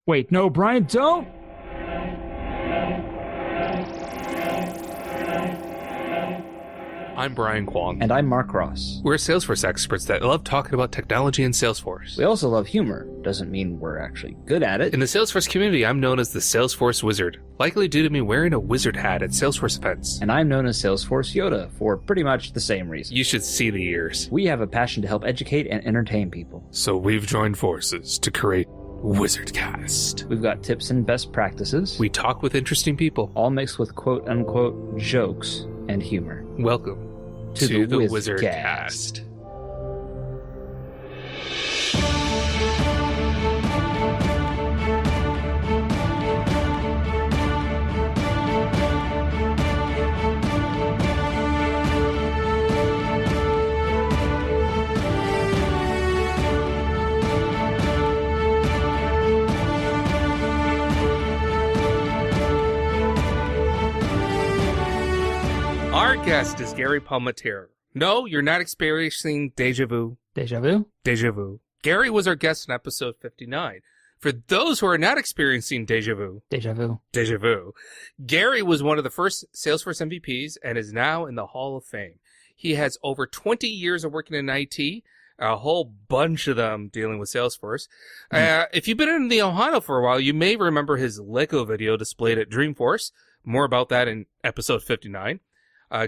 Wait, no, Brian, don't! I'm Brian Kwong. And I'm Mark Ross. We're Salesforce experts that love talking about technology and Salesforce. We also love humor. Doesn't mean we're actually good at it. In the Salesforce community, I'm known as the Salesforce Wizard, likely due to me wearing a wizard hat at Salesforce events. And I'm known as Salesforce Yoda for pretty much the same reason. You should see the ears. We have a passion to help educate and entertain people. So we've joined forces to create WizardCast. We've got tips and best practices. We talk with interesting people. All mixed with quote-unquote jokes and humor. Welcome to the WizardCast. Our guest is Garry Polmateer. No, you're not experiencing deja vu. Deja vu? Deja vu. Garry was our guest in episode 59. For those who are not experiencing deja vu. Deja vu. Deja vu. Garry was one of the first Salesforce MVPs and is now in the Hall of Fame. He has over 20 years of working in IT, a whole bunch of them dealing with Salesforce. If you've been in the Ohio for a while, you may remember his Lego video displayed at Dreamforce. More about that in episode 59.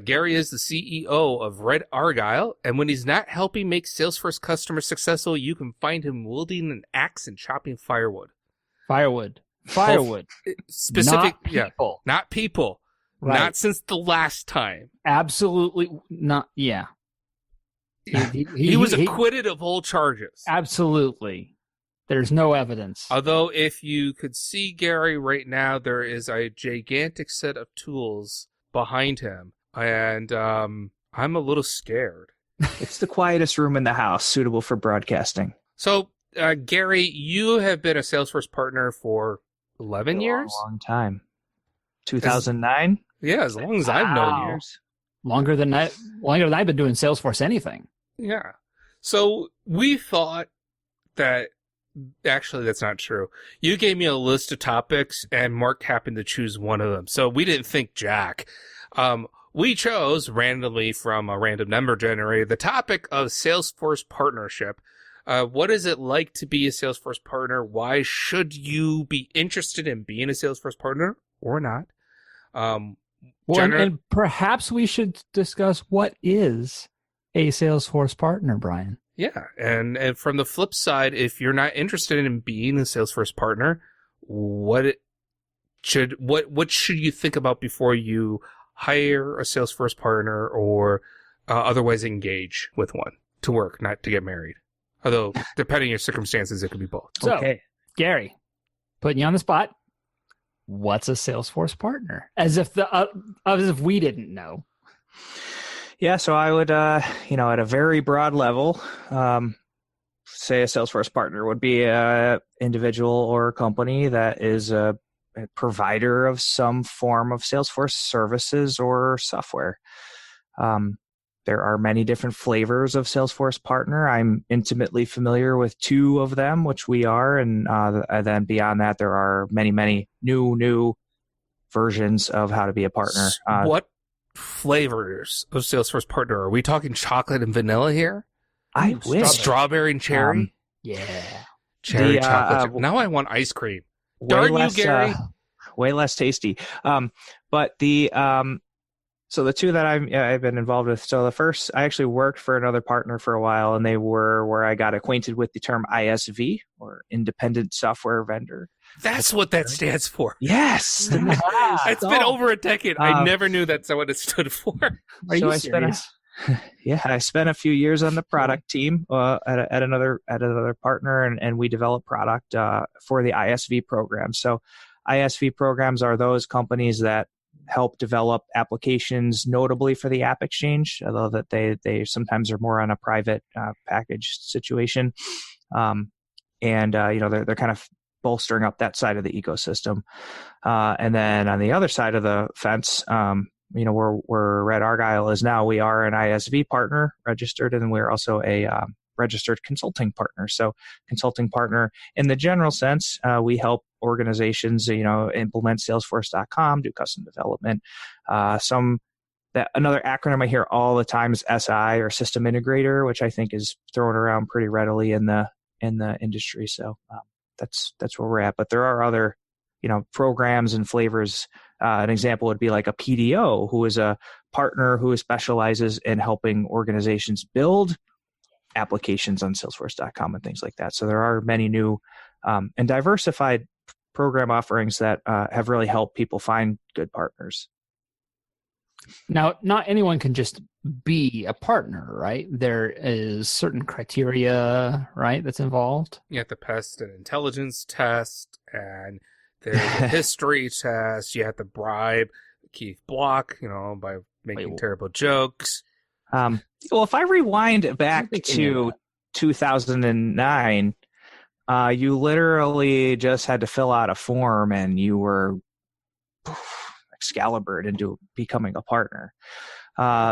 Garry is the CEO of Red Argyle, and when he's not helping make Salesforce customers successful, you can find him wielding an axe and chopping firewood. Firewood. Specific, not people. Not people. Right. Not since the last time. Absolutely not. Yeah. He was acquitted of all charges. Absolutely. There's no evidence. Although, if you could see Garry right now, there is a gigantic set of tools behind him. And I'm a little scared. It's the quietest room in the house, suitable for broadcasting. So, Garry, you have been a Salesforce partner for 11 years? A long time. 2009? Yeah, as long as I've known you. Longer than I've been doing Salesforce anything. Yeah. So we thought that, actually that's not true. You gave me a list of topics and Mark happened to choose one of them. So we didn't think jack. We chose randomly from a random number generator the topic of Salesforce partnership. What is it like to be a Salesforce partner? Why should you be interested in being a Salesforce partner or not? And perhaps we should discuss what is a Salesforce partner, Brian. Yeah, and from the flip side, if you're not interested in being a Salesforce partner, what should you think about before you hire a Salesforce partner or otherwise engage with one to work, not to get married? Although, depending on your circumstances, it could be both. So, okay. Garry, putting you on the spot. What's a Salesforce partner? As if we didn't know. Yeah, so I would, at a very broad level, say a Salesforce partner would be an individual or a company that is a provider of some form of Salesforce services or software. There are many different flavors of Salesforce partner. I'm intimately familiar with two of them, which we are, and then beyond that, there are many, many new versions of how to be a partner. What flavors of Salesforce partner? Are we talking chocolate and vanilla here? I wish. Strawberry and cherry? Yeah. Cherry chocolate. Now I want ice cream. Darn you, Garry. Way less tasty. So the two that I've been involved with. So the first, I actually worked for another partner for a while, and they were where I got acquainted with the term ISV, or Independent Software Vendor. That's what that stands for. Yes. It's been over a decade. I never knew that's what it stood for. Are you serious? I spent a few years on the product team at another partner, and we developed product for the ISV program. So ISV programs are those companies that help develop applications, notably for the App Exchange, although that they sometimes are more on a private package situation. They're kind of bolstering up that side of the ecosystem. And then on the other side of the fence, where Red Argyle is now, we are an ISV partner registered, and we're also a registered consulting partner. So consulting partner in the general sense, we help organizations, implement Salesforce.com, do custom development. Another acronym I hear all the time is SI, or system integrator, which I think is thrown around pretty readily in the industry. So that's where we're at. But there are other programs and flavors. An example would be like a PDO, who is a partner who specializes in helping organizations build applications on Salesforce.com and things like that. So there are many new and diversified program offerings that have really helped people find good partners. Now, not anyone can just be a partner, right? There is certain criteria, right, that's involved. You have to pass an intelligence test, and there's a history test. You have to bribe Keith Block, by making terrible jokes. Well, if I rewind back to 2009, you literally just had to fill out a form and you were Excalibured into becoming a partner.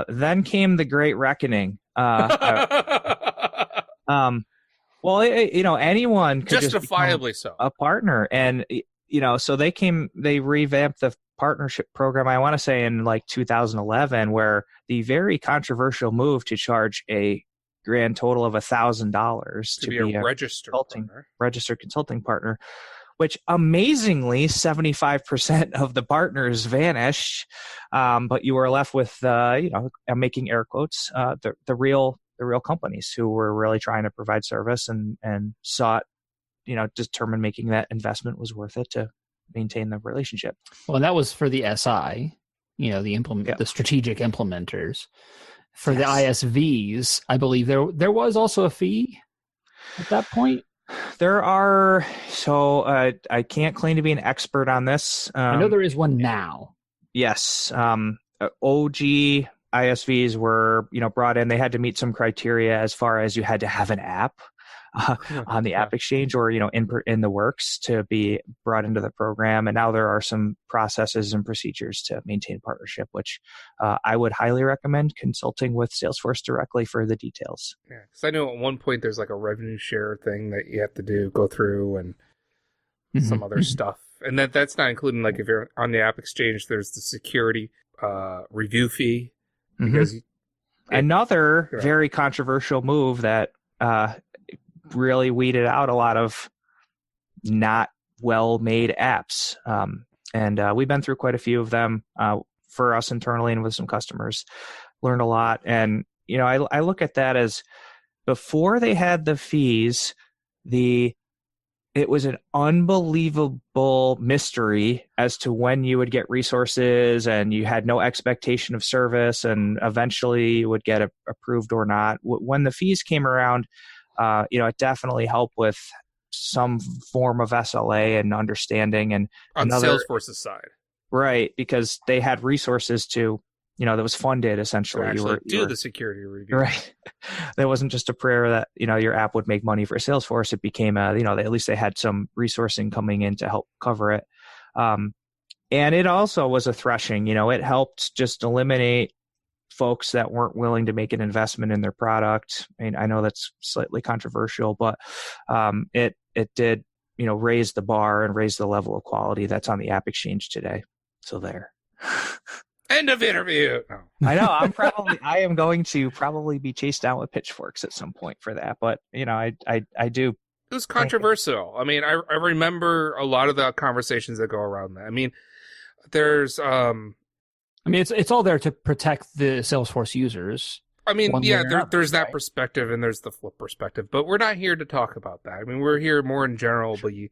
Then came the Great Reckoning. Well, anyone could justifiably just become a partner, and so they revamped the partnership program. I want to say in like 2011, where the very controversial move to charge a grand total of $1,000 to be a registered consulting partner, which amazingly 75% of the partners vanished, but you were left with I'm making air quotes, the real companies who were really trying to provide service and sought, determine making that investment was worth it to maintain the relationship. Well, and that was for the SI, the strategic implementers. For the ISVs, I believe there was also a fee at that point. There are, I can't claim to be an expert on this. I know there is one now. Yes. OG ISVs were, brought in. They had to meet some criteria as far as you had to have an app on the App Exchange or, in the works to be brought into the program. And now there are some processes and procedures to maintain partnership, which I would highly recommend consulting with Salesforce directly for the details. Yeah, because I know at one point there's like a revenue share thing that you have to go through and some other stuff. And that's not including, like, if you're on the App Exchange, there's the security review fee. Because another very controversial move that really weeded out a lot of not well-made apps. And we've been through quite a few of them for us internally and with some customers. Learned a lot. And, I look at that as before they had the fees, it was an unbelievable mystery as to when you would get resources, and you had no expectation of service, and eventually you would get approved or not. When the fees came around, it definitely helped with some form of SLA and understanding. And on Salesforce's side. Right, because they had resources to, that was funded essentially. To the security review. Right. That wasn't just a prayer that, your app would make money for Salesforce. It became at least they had some resourcing coming in to help cover it. And it also was a threshing, it helped just eliminate folks that weren't willing to make an investment in their product. I mean, I know that's slightly controversial, but it did, raise the bar and raise the level of quality that's on the App Exchange today. So there. End of interview. No. I know. I am going to probably be chased down with pitchforks at some point for that. But I do. It was controversial. I mean, I remember a lot of the conversations that go around that. I mean, there's it's all there to protect the Salesforce users. I mean, there's that perspective and there's the flip perspective, but we're not here to talk about that. I mean, we're here more in general, but to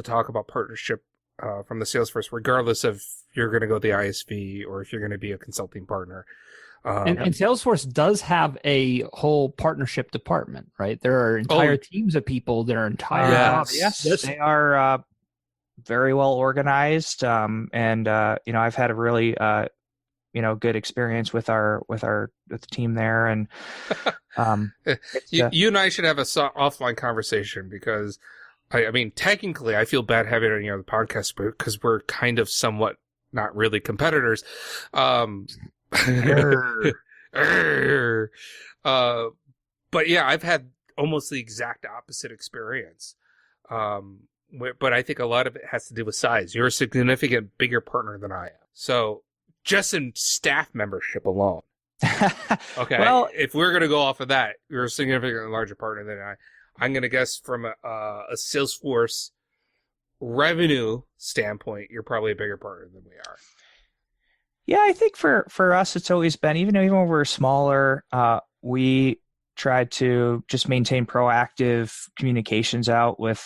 talk about partnership from the Salesforce, regardless of if you're going to go the ISV or if you're going to be a consulting partner. And Salesforce does have a whole partnership department, right? There are entire teams of people that are entire. Yes, they are very well organized. And I've had a really good experience with the team there. And you and I should have a offline conversation, because I mean, technically, I feel bad having it on the podcast because we're kind of somewhat not really competitors. But yeah, I've had almost the exact opposite experience but I think a lot of it has to do with size. You're a significant bigger partner than I am. So just in staff membership alone. Okay. Well, if we're going to go off of that, you're a significantly larger partner than I'm going to guess from a Salesforce revenue standpoint, you're probably a bigger partner than we are. Yeah, I think for us, it's always been, even when we're smaller, we try to just maintain proactive communications out with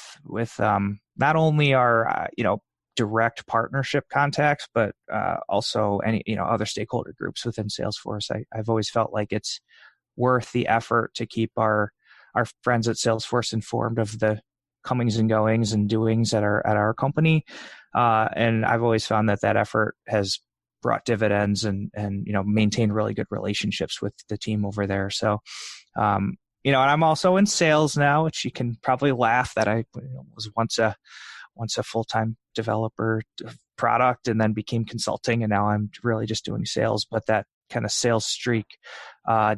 not only our, direct partnership contacts, but also any, other stakeholder groups within Salesforce. I've always felt like it's worth the effort to keep our friends at Salesforce informed of the comings and goings and doings at our company. And I've always found that effort has brought dividends and maintained really good relationships with the team over there. So, and I'm also in sales now, which you can probably laugh that I was once a full-time developer product and then became consulting, and now I'm really just doing sales. But that kind of sales streak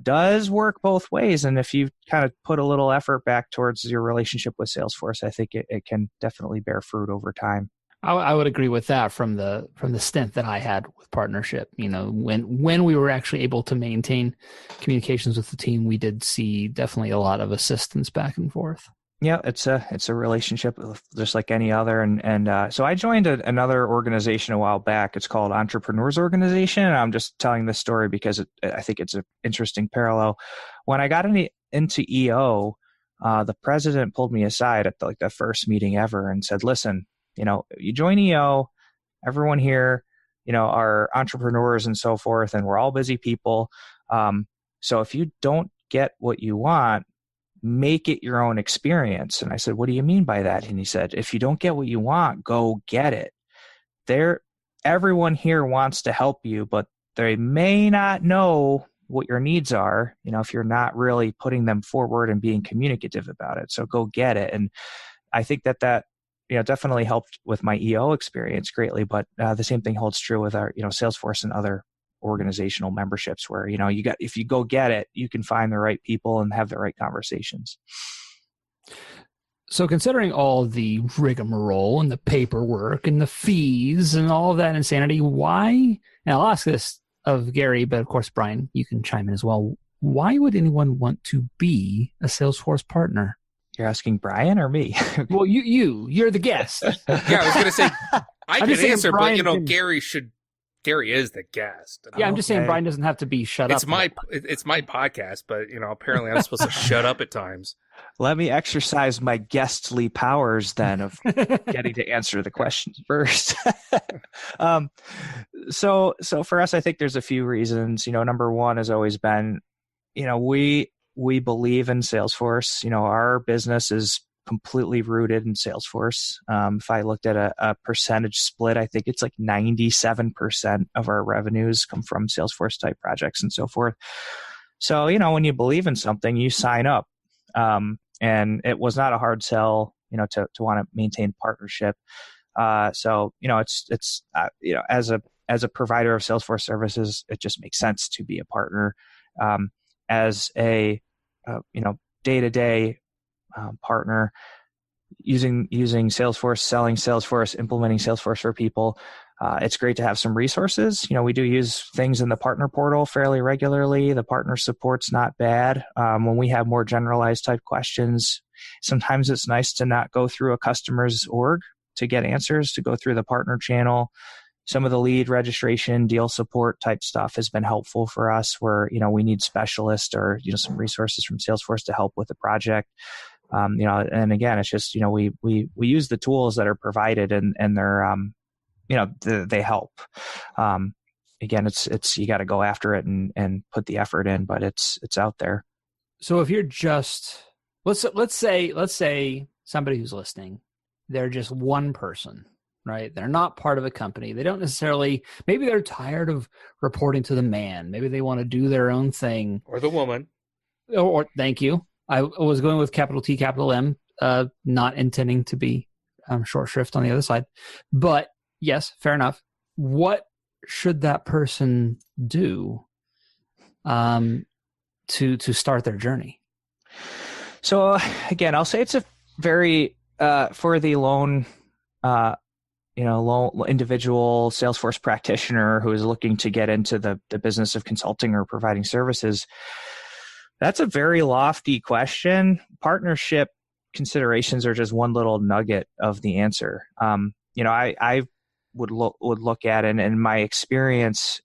does work both ways. And if you kind of put a little effort back towards your relationship with Salesforce, I think it can definitely bear fruit over time. I would agree with that from the stint that I had with partnership. When we were actually able to maintain communications with the team, we did see definitely a lot of assistance back and forth. Yeah, it's a relationship just like any other. And so I joined another organization a while back. It's called Entrepreneurs Organization. And I'm just telling this story because I think it's an interesting parallel. When I got into EO, the president pulled me aside at the first meeting ever and said, listen, you join EO, everyone here, are entrepreneurs and so forth, and we're all busy people. So if you don't get what you want, make it your own experience. And I said, what do you mean by that? And he said, if you don't get what you want, go get it. Everyone here wants to help you, but they may not know what your needs are, if you're not really putting them forward and being communicative about it. So go get it. And I think that definitely helped with my EO experience greatly, but the same thing holds true with our, Salesforce and other organizational memberships where, if you go get it, you can find the right people and have the right conversations. So considering all the rigmarole and the paperwork and the fees and all of that insanity, why, and I'll ask this of Garry, but of course, Brian, you can chime in as well. Why would anyone want to be a Salesforce partner? You're asking Brian or me? Well, you're the guest. Yeah, I was going to say, I can answer, Brian but Garry is the guest. Yeah, I'm just saying Brian doesn't have to be shut up. It's my podcast, but apparently I'm supposed to shut up at times. Let me exercise my guestly powers then of getting to answer the questions first. So for us, I think there's a few reasons. Number one has always been, we believe in Salesforce. Our business is completely rooted in Salesforce. If I looked at a percentage split, I think it's like 97% of our revenues come from Salesforce type projects and so forth. So, when you believe in something, you sign up. And it was not a hard sell, to want to maintain partnership. So, it's as a provider of Salesforce services, it just makes sense to be a partner. As a day-to-day partner, using Salesforce, selling Salesforce, implementing Salesforce for people. It's great to have some resources. We do use things in the partner portal fairly regularly. The partner support's not bad. When we have more generalized type questions, sometimes it's nice to not go through a customer's org to get answers, to go through the partner channel. Some of the lead registration, deal support type stuff has been helpful for us where, we need specialists or, some resources from Salesforce to help with the project. And again, it's just, we use the tools that are provided and they're, they help. Again, it's, you got to go after it and put the effort in, but it's out there. So if you're just, let's say somebody who's listening, they're just one person, right? They're not part of a company. They don't necessarily, maybe they're tired of reporting to the man. Maybe they want to do their own thing. Or the woman. Or thank you. I was going with capital T, capital M, not intending to be short shrift on the other side. But yes, fair enough. What should that person do to start their journey? So again, I'll say it's a very For the lone, lone individual Salesforce practitioner who is looking to get into the business of consulting or providing services, that's a very lofty question. Partnership considerations are just one little nugget of the answer. I would look at it, and in my experience,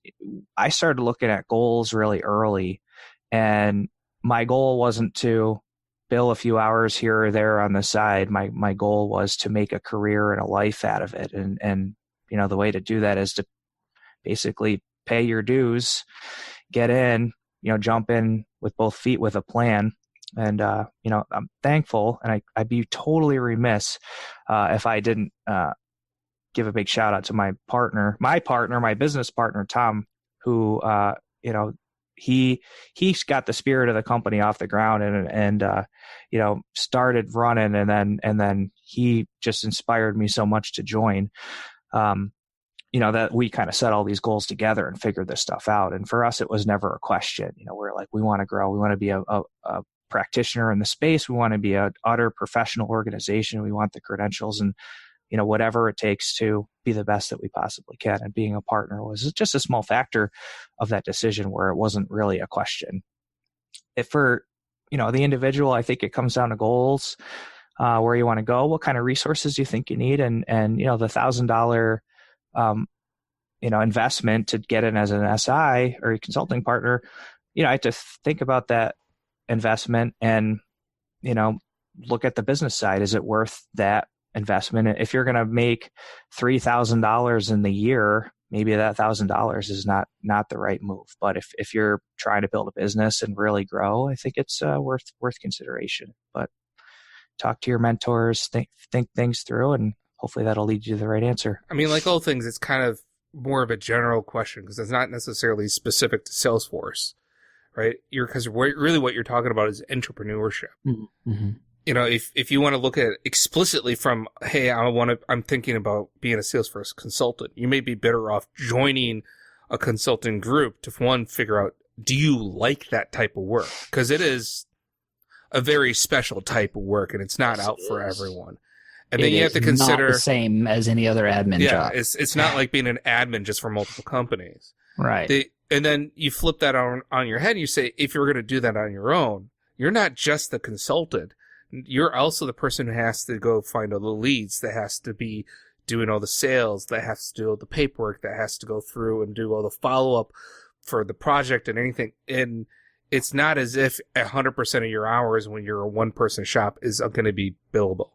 I started looking at goals really early, and my goal wasn't to bill a few hours here or there on the side. My goal was to make a career and a life out of it, and the way to do that is to basically pay your dues, get in, jump in with both feet with a plan. And, I'm thankful, and I'd be totally remiss if I didn't give a big shout out to my business partner, Tom, who, he's got the spirit of the company off the ground and started running, and then he just inspired me so much to join. That we kind of set all these goals together and figured this stuff out. And for us, it was never a question. We're like, we want to grow. We want to be a practitioner in the space. We want to be an utter professional organization. We want the credentials and, whatever it takes to be the best that we possibly can. And being a partner was just a small factor of that decision where it wasn't really a question. If for, the individual, I think it comes down to goals, where you want to go, what kind of resources you think you need. And the $1,000, investment to get in as an SI or a consulting partner, I have to think about that investment and, look at the business side. Is it worth that investment? If you're going to make $3,000 in the year, maybe that $1,000 is not the right move. But if you're trying to build a business and really grow, I think it's worth consideration. But talk to your mentors, think things through, and hopefully that'll lead you to the right answer. I mean, like all things, it's kind of more of a general question because it's not necessarily specific to Salesforce, right? Because really what you're talking about is entrepreneurship. Mm-hmm. If you want to look at it explicitly from, hey, I'm thinking about being a Salesforce consultant, you may be better off joining a consulting group to, one, figure out, do you like that type of work? Because it is a very special type of work and it's not out for everyone. And then you have to consider not the same as any other admin job. Yeah, it's not like being an admin just for multiple companies. Right. And then you flip that on your head and you say, if you're going to do that on your own, you're not just the consultant. You're also the person who has to go find all the leads, that has to be doing all the sales, that has to do all the paperwork, that has to go through and do all the follow-up for the project and anything. And it's not as if 100% of your hours when you're a one-person shop is going to be billable,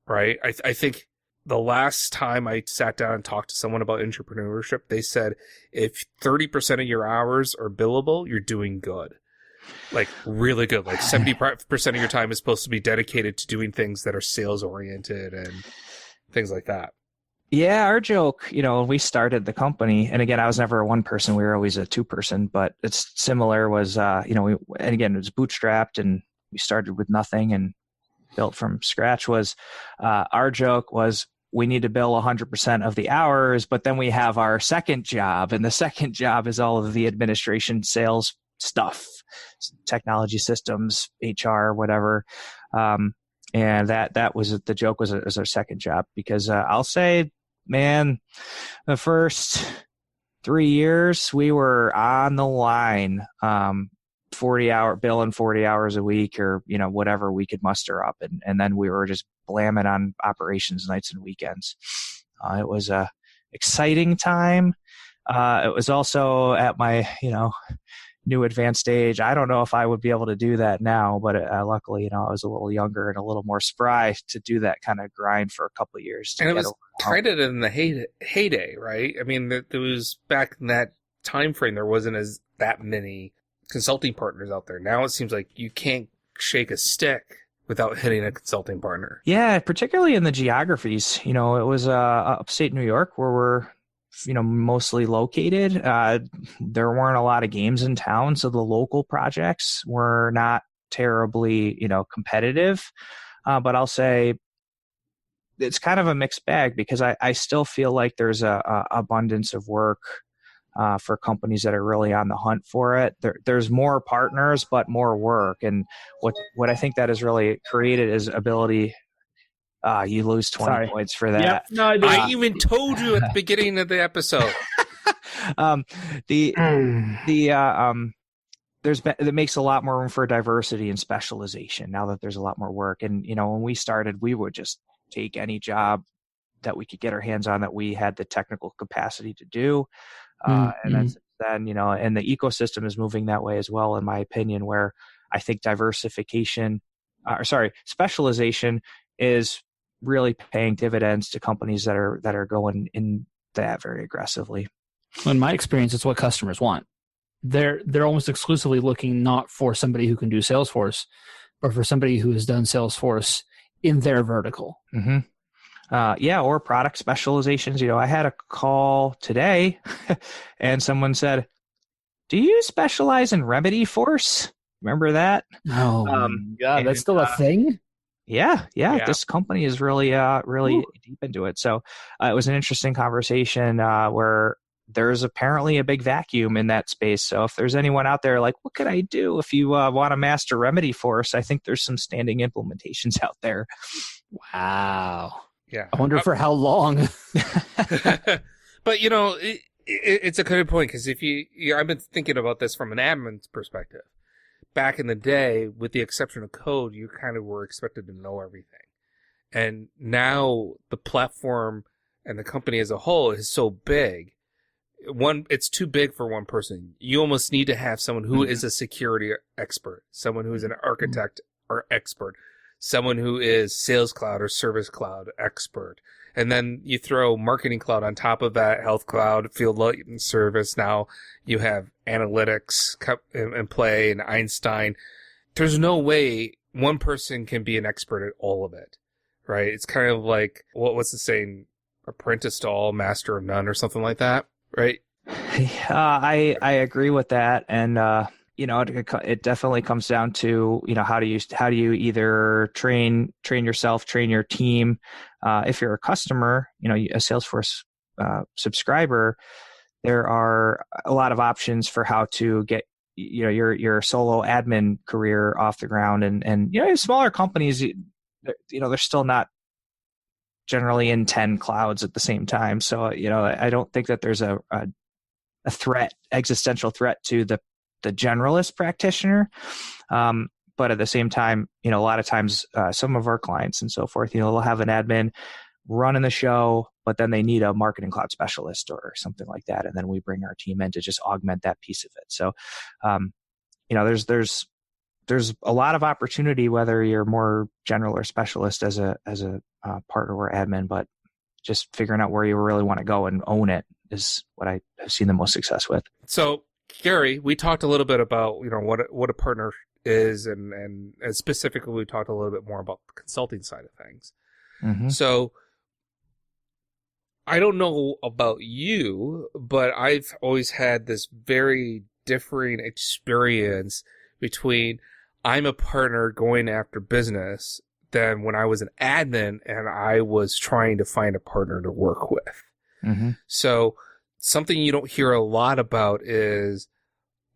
right? I think the last time I sat down and talked to someone about entrepreneurship, they said if 30% of your hours are billable, you're doing good. Like really good. Like 70% of your time is supposed to be dedicated to doing things that are sales oriented and things like that. Yeah, our joke, when we started the company, and again, I was never a one person, we were always a two person, but it's similar was, and again, it was bootstrapped and we started with nothing and built from scratch was, our joke was we need to bill 100% of the hours, but then we have our second job, and the second job is all of the administration sales stuff, technology systems, HR, whatever. And that was the joke was our second job because I'll say, man, the first 3 years we were on the line, 40-hour billing 40 hours a week or, whatever we could muster up. And then we were just blamming on operations nights and weekends. It was a exciting time. It was also at my, new advanced age. I don't know if I would be able to do that now, but luckily, I was a little younger and a little more spry to do that kind of grind for a couple of years. And it was kind of in the heyday, right? I mean, there was back in that time frame, there wasn't that many consulting partners out there. Now it seems like you can't shake a stick without hitting a consulting partner. Yeah, particularly in the geographies. It was upstate New York where we're mostly located. There weren't a lot of games in town, so the local projects were not terribly, competitive. But I'll say it's kind of a mixed bag because I still feel like there's a abundance of work for companies that are really on the hunt for it. There's more partners, but more work. And what I think that has really created is ability You lose 20 Sorry. points for that. Yep. No, I did. I even told you at the beginning of the episode. That makes a lot more room for diversity and specialization now that there's a lot more work. And, when we started, we would just take any job that we could get our hands on that we had the technical capacity to do. And then, and the ecosystem is moving that way as well, in my opinion, where I think specialization is really paying dividends to companies that are going in that very aggressively. In my experience, it's what customers want. They're almost exclusively looking not for somebody who can do Salesforce, but for somebody who has done Salesforce in their vertical. Mm-hmm. Or product specializations. I had a call today and someone said, "Do you specialize in Remedyforce?" Remember that? Oh, God, that's still a thing? Yeah. This company is really deep into it. So it was an interesting conversation where there's apparently a big vacuum in that space. So if there's anyone out there like, what could I do if you want to master Remedyforce? I think there's some standing implementations out there. Wow. Yeah. I wonder for how long. But, it's a good point, because I've been thinking about this from an admin's perspective. Back in the day, with the exception of code, you kind of were expected to know everything. And now the platform and the company as a whole is so big. It's too big for one person. You almost need to have someone who is a security expert, someone who's an architect or expert, someone who is Sales Cloud or Service Cloud expert. And then you throw Marketing Cloud on top of that, Health Cloud, Field Light Service. Now you have analytics in play and Einstein. There's no way one person can be an expert at all of it, right? It's kind of like, what's the saying? Apprentice to all, master of none, or something like that, right? I agree with that. And, it definitely comes down to, how do you either train yourself, train your team. If you're a customer, a Salesforce subscriber, there are a lot of options for how to get, your solo admin career off the ground. And smaller companies, they're still not generally in 10 clouds at the same time. So, I don't think that there's a existential threat to the generalist practitioner. But at the same time, a lot of times some of our clients and so forth, they'll have an admin running the show, but then they need a marketing cloud specialist or something like that. And then we bring our team in to just augment that piece of it. So, there's a lot of opportunity, whether you're more general or specialist as a partner or admin, but just figuring out where you really want to go and own it is what I have seen the most success with. So, Garry, we talked a little bit about, what a partner is, and specifically we talked a little bit more about the consulting side of things. Mm-hmm. So I don't know about you, but I've always had this very differing experience between I'm a partner going after business than when I was an admin and I was trying to find a partner to work with. Mm-hmm. So something you don't hear a lot about is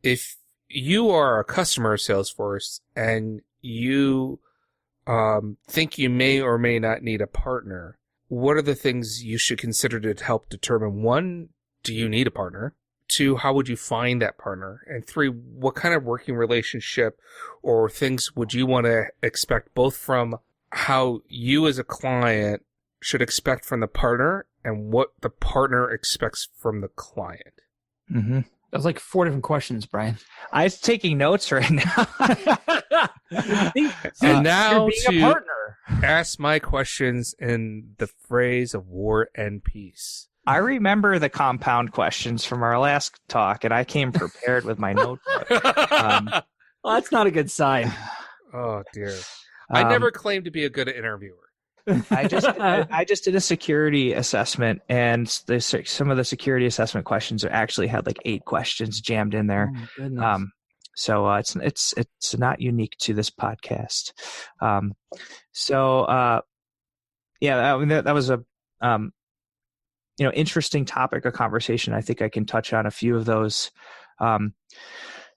if you are a customer of Salesforce and you think you may or may not need a partner, what are the things you should consider to help determine? One, do you need a partner? Two, how would you find that partner? And three, what kind of working relationship or things would you want to expect, both from how you as a client should expect from the partner and what the partner expects from the client? Mm-hmm. That was like 4 different questions, Brian. I was taking notes right now. And now you're being a partner. Ask my questions in the phrase of War and Peace. I remember the compound questions from our last talk, and I came prepared with my notebook. Well, that's not a good sign. Oh, dear. I never claimed to be a good interviewer. I just did a security assessment, and some of the security assessment questions actually had like 8 questions jammed in there. Oh, goodness. So it's not unique to this podcast. That was a interesting topic of conversation. I think I can touch on a few of those.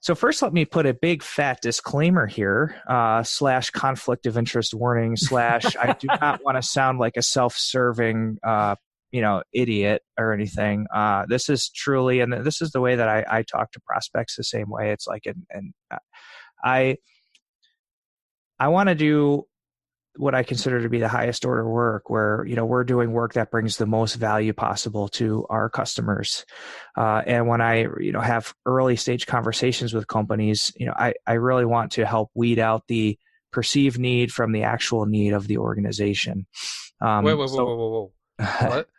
So first, let me put a big fat disclaimer here, / conflict of interest warning / I do not want to sound like a self-serving, idiot or anything. This is truly, and this is the way that I talk to prospects the same way. It's like, and I want to do what I consider to be the highest order work, where, we're doing work that brings the most value possible to our customers. And when I, have early stage conversations with companies, I really want to help weed out the perceived need from the actual need of the organization. Whoa. What?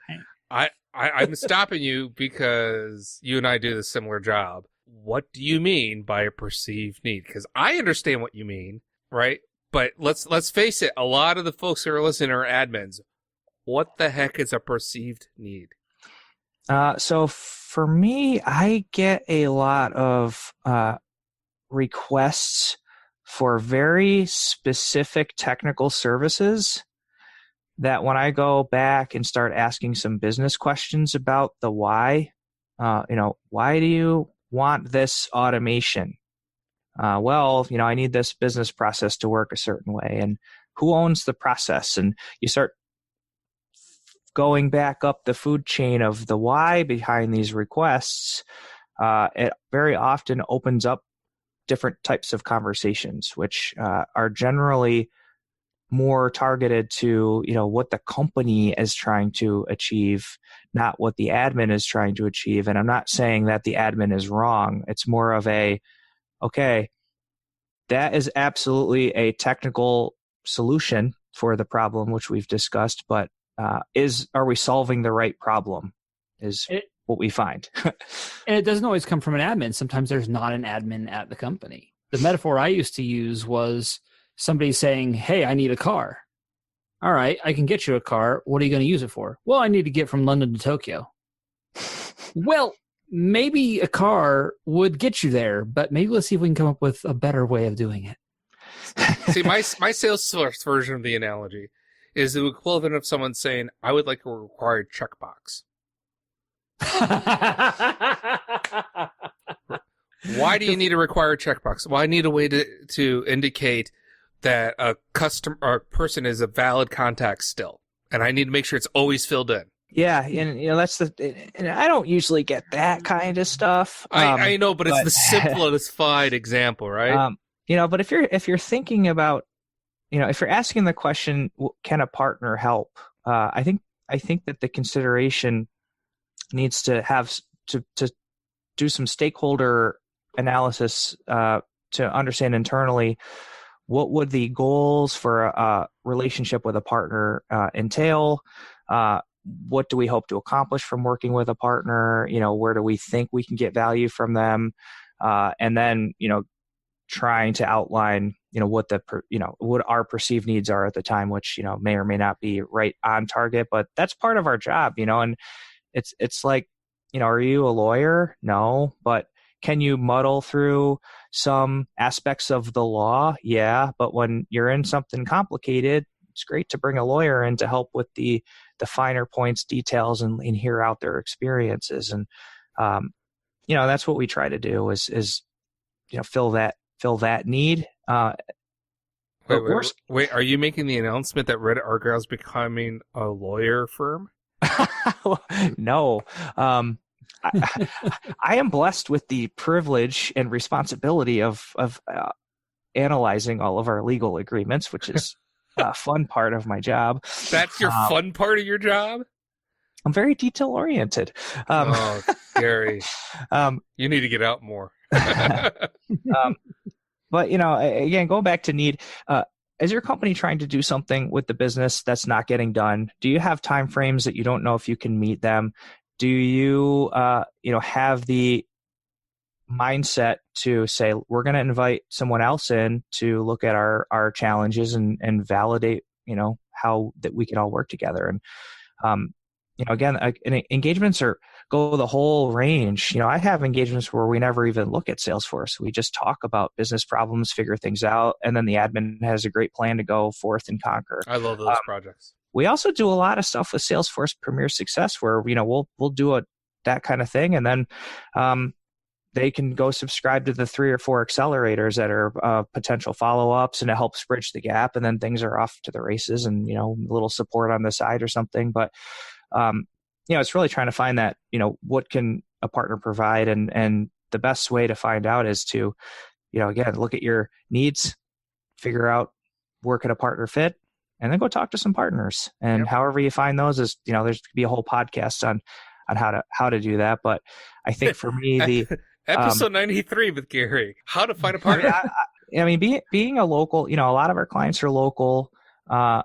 I'm stopping you because you and I do the similar job. What do you mean by a perceived need? Because I understand what you mean, right? But let's face it, a lot of the folks who are listening are admins. What the heck is a perceived need? So for me, I get a lot of requests for very specific technical services that when I go back and start asking some business questions about the why, why do you want this automation? I need this business process to work a certain way, and who owns the process? And you start going back up the food chain of the why behind these requests. It very often opens up different types of conversations, which are generally more targeted to, what the company is trying to achieve, not what the admin is trying to achieve. And I'm not saying that the admin is wrong. It's more of okay, that is absolutely a technical solution for the problem which we've discussed, but are we solving the right problem is what we find. And it doesn't always come from an admin. Sometimes there's not an admin at the company. The metaphor I used to use was somebody saying, hey, I need a car. All right, I can get you a car. What are you going to use it for? Well, I need to get from London to Tokyo. Well, maybe a car would get you there, but maybe let's see if we can come up with a better way of doing it. See, my Salesforce version of the analogy is the equivalent of someone saying, I would like a required checkbox. Why do you need a required checkbox? Well, I need a way to indicate that a customer or person is a valid contact still, and I need to make sure it's always filled in. Yeah, and that's and I don't usually get that kind of stuff. I know, but it's the simplified example, right? But if you're thinking about, if you're asking the question, can a partner help? I think that the consideration needs to have to do some stakeholder analysis to understand internally what would the goals for a relationship with a partner entail. What do we hope to accomplish from working with a partner? Where do we think we can get value from them? And then, trying to outline, what what our perceived needs are at the time, which, may or may not be right on target, but that's part of our job, and it's like, are you a lawyer? No, but can you muddle through some aspects of the law? Yeah, but when you're in something complicated, it's great to bring a lawyer in to help with the finer points, details, and hear out their experiences. And that's what we try to do is fill that need. Wait, are you making the announcement that Reddit Argyle is becoming a lawyer firm? No. I am blessed with the privilege and responsibility of analyzing all of our legal agreements, which is a fun part of my job. That's your fun part of your job? I'm very detail oriented. Garry, you need to get out more. But again, going back to need, is your company trying to do something with the business that's not getting done? Do you have time frames that you don't know if you can meet them? Do you have the mindset to say, we're going to invite someone else in to look at our challenges and validate, how that we can all work together? And, again, engagements go the whole range. I have engagements where we never even look at Salesforce. We just talk about business problems, figure things out, and then the admin has a great plan to go forth and conquer. I love those projects. We also do a lot of stuff with Salesforce Premier Success where, we'll do that kind of thing. And then, they can go subscribe to the 3 or 4 accelerators that are potential follow-ups, and it helps bridge the gap, and then things are off to the races, and, a little support on the side or something. But, it's really trying to find that, what can a partner provide? And the best way to find out is to, again, look at your needs, figure out where can a partner fit, and then go talk to some partners. And however you find those is, there's could be a whole podcast on how to do that. But I think for me, the episode 93 with Garry, how to find a partner. Being a local, a lot of our clients are local. I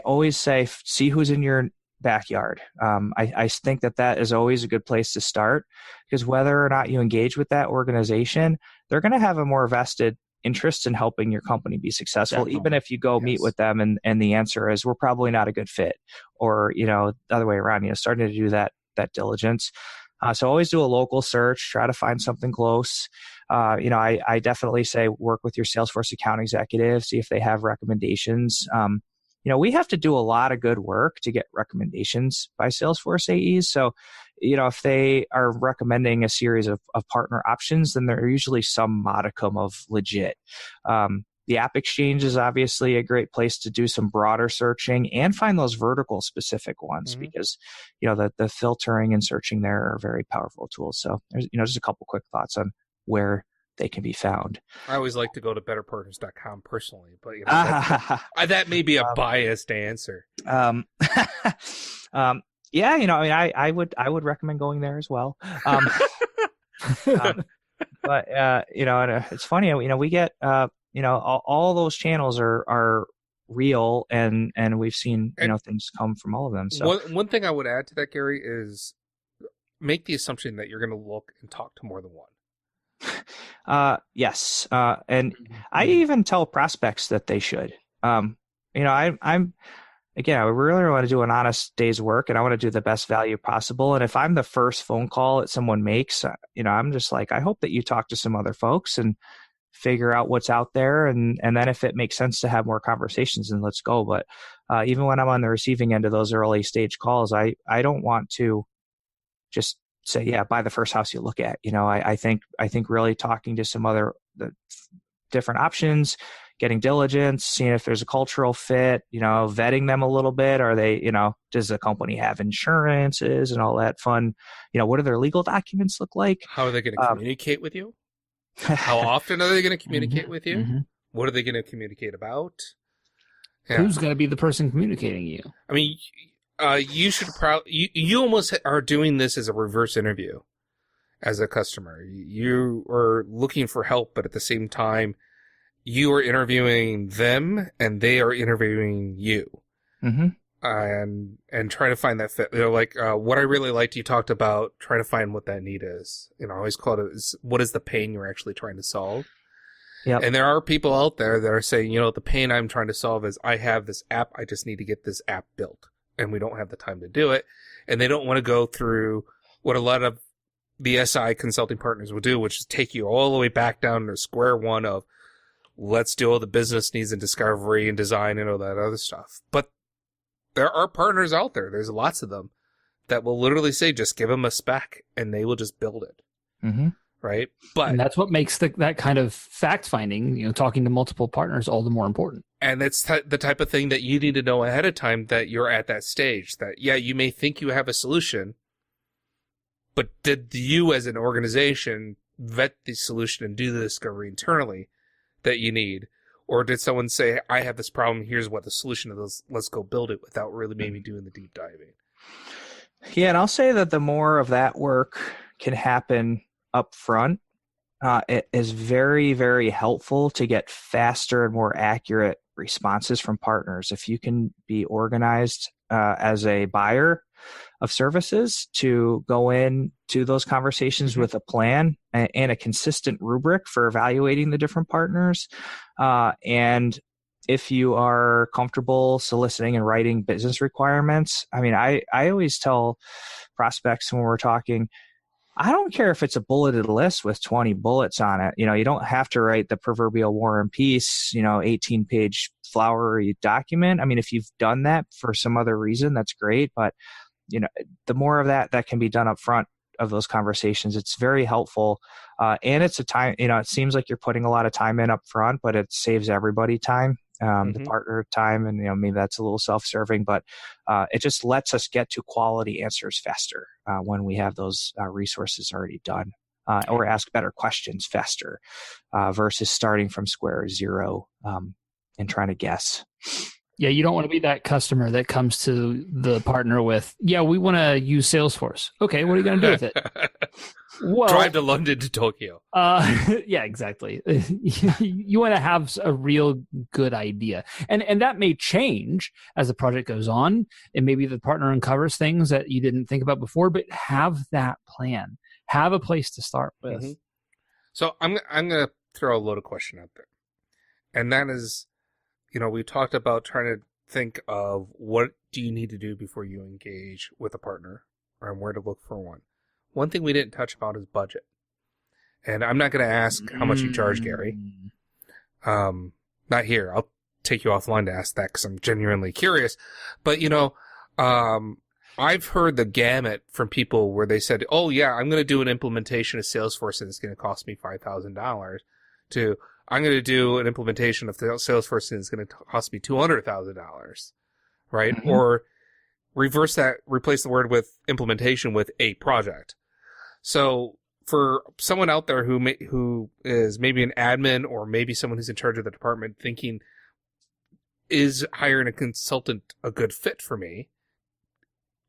always say, see who's in your backyard. I think that is always a good place to start, because whether or not you engage with that organization, they're going to have a more vested interest in helping your company be successful. Definitely. Even if you go meet with them and the answer is, we're probably not a good fit, or, the other way around, starting to do that diligence. So always do a local search, try to find something close. I definitely say work with your Salesforce account executive, see if they have recommendations. We have to do a lot of good work to get recommendations by Salesforce AEs. So, if they are recommending a series of partner options, then there are usually some modicum of legit. The App Exchange is obviously a great place to do some broader searching and find those vertical specific ones, because, the filtering and searching there are very powerful tools. So there's, just a couple quick thoughts on where they can be found. I always like to go to betterpartners.com personally, but that may be a biased answer. I would recommend going there as well. But it's funny, we get all those channels are real, and we've seen things come from all of them. So one thing I would add to that, Garry, is make the assumption that you're going to look and talk to more than one. Yes. And I even tell prospects that they should. I'm again, I really want to do an honest day's work, and I want to do the best value possible. And if I'm the first phone call that someone makes, I'm just like, I hope that you talk to some other folks and figure out what's out there. And then if it makes sense to have more conversations, then let's go. But even when I'm on the receiving end of those early stage calls, I don't want to just say, yeah, buy the first house you look at. I think really talking to some other different options, getting diligence, seeing if there's a cultural fit, vetting them a little bit. Are they, does the company have insurances and all that fun? What do their legal documents look like? How are they going to communicate with you? How often are they going to communicate with you? Mm-hmm. What are they going to communicate about? Yeah. Who's going to be the person communicating you? I mean, you should you almost are doing this as a reverse interview as a customer. You are looking for help, but at the same time, you are interviewing them and they are interviewing you. Mm-hmm. And trying to find that fit. What I really liked, you talked about trying to find what that need is. I always call it, what is the pain you're actually trying to solve? Yep. And there are people out there that are saying, the pain I'm trying to solve is I have this app, I just need to get this app built. And we don't have the time to do it. And they don't want to go through what a lot of the SI consulting partners will do, which is take you all the way back down to square one of, let's do all the business needs and discovery and design and all that other stuff. But there are partners out there, there's lots of them, that will literally say, just give them a spec and they will just build it. Mm-hmm. Right? And that's what makes that kind of fact finding, talking to multiple partners, all the more important. And it's the type of thing that you need to know ahead of time, that you're at that stage, that, yeah, you may think you have a solution, but did you as an organization vet the solution and do the discovery internally that you need? Or did someone say, I have this problem, here's what the solution is, let's go build it, without really maybe doing the deep diving? Yeah, and I'll say that the more of that work can happen up front, it is very, very helpful to get faster and more accurate responses from partners. If you can be organized as a buyer of services to go in to those conversations with a plan and a consistent rubric for evaluating the different partners. And if you are comfortable soliciting and writing business requirements, I always tell prospects when we're talking, I don't care if it's a bulleted list with 20 bullets on it. You don't have to write the proverbial War and Peace, 18-page flowery document. If you've done that for some other reason, that's great. But, the more of that can be done up front, of those conversations. It's very helpful. And it's a time, it seems like you're putting a lot of time in up front, but it saves everybody time, the partner time. And, maybe that's a little self-serving, but it just lets us get to quality answers faster when we have those resources already done. Or ask better questions faster versus starting from square zero and trying to guess. Yeah, you don't want to be that customer that comes to the partner with, yeah, we want to use Salesforce. Okay, what are you going to do with it? Well, drive to London to Tokyo. Yeah, exactly. You want to have a real good idea. And that may change as the project goes on, and maybe the partner uncovers things that you didn't think about before, but have that plan. Have a place to start with. Mm-hmm. So I'm going to throw a loaded question out there. And that is, we talked about trying to think of what do you need to do before you engage with a partner and where to look for one. One thing we didn't touch about is budget. And I'm not going to ask how much you charge, Garry. Not here. I'll take you offline to ask that because I'm genuinely curious. But, I've heard the gamut from people where they said, oh, yeah, I'm going to do an implementation of Salesforce and it's going to cost me $5,000 to I'm going to do an implementation of Salesforce and it's going to cost me $200,000, right? Mm-hmm. Or reverse that, replace the word with implementation with a project. So for someone out there who is maybe an admin or maybe someone who's in charge of the department thinking, is hiring a consultant a good fit for me?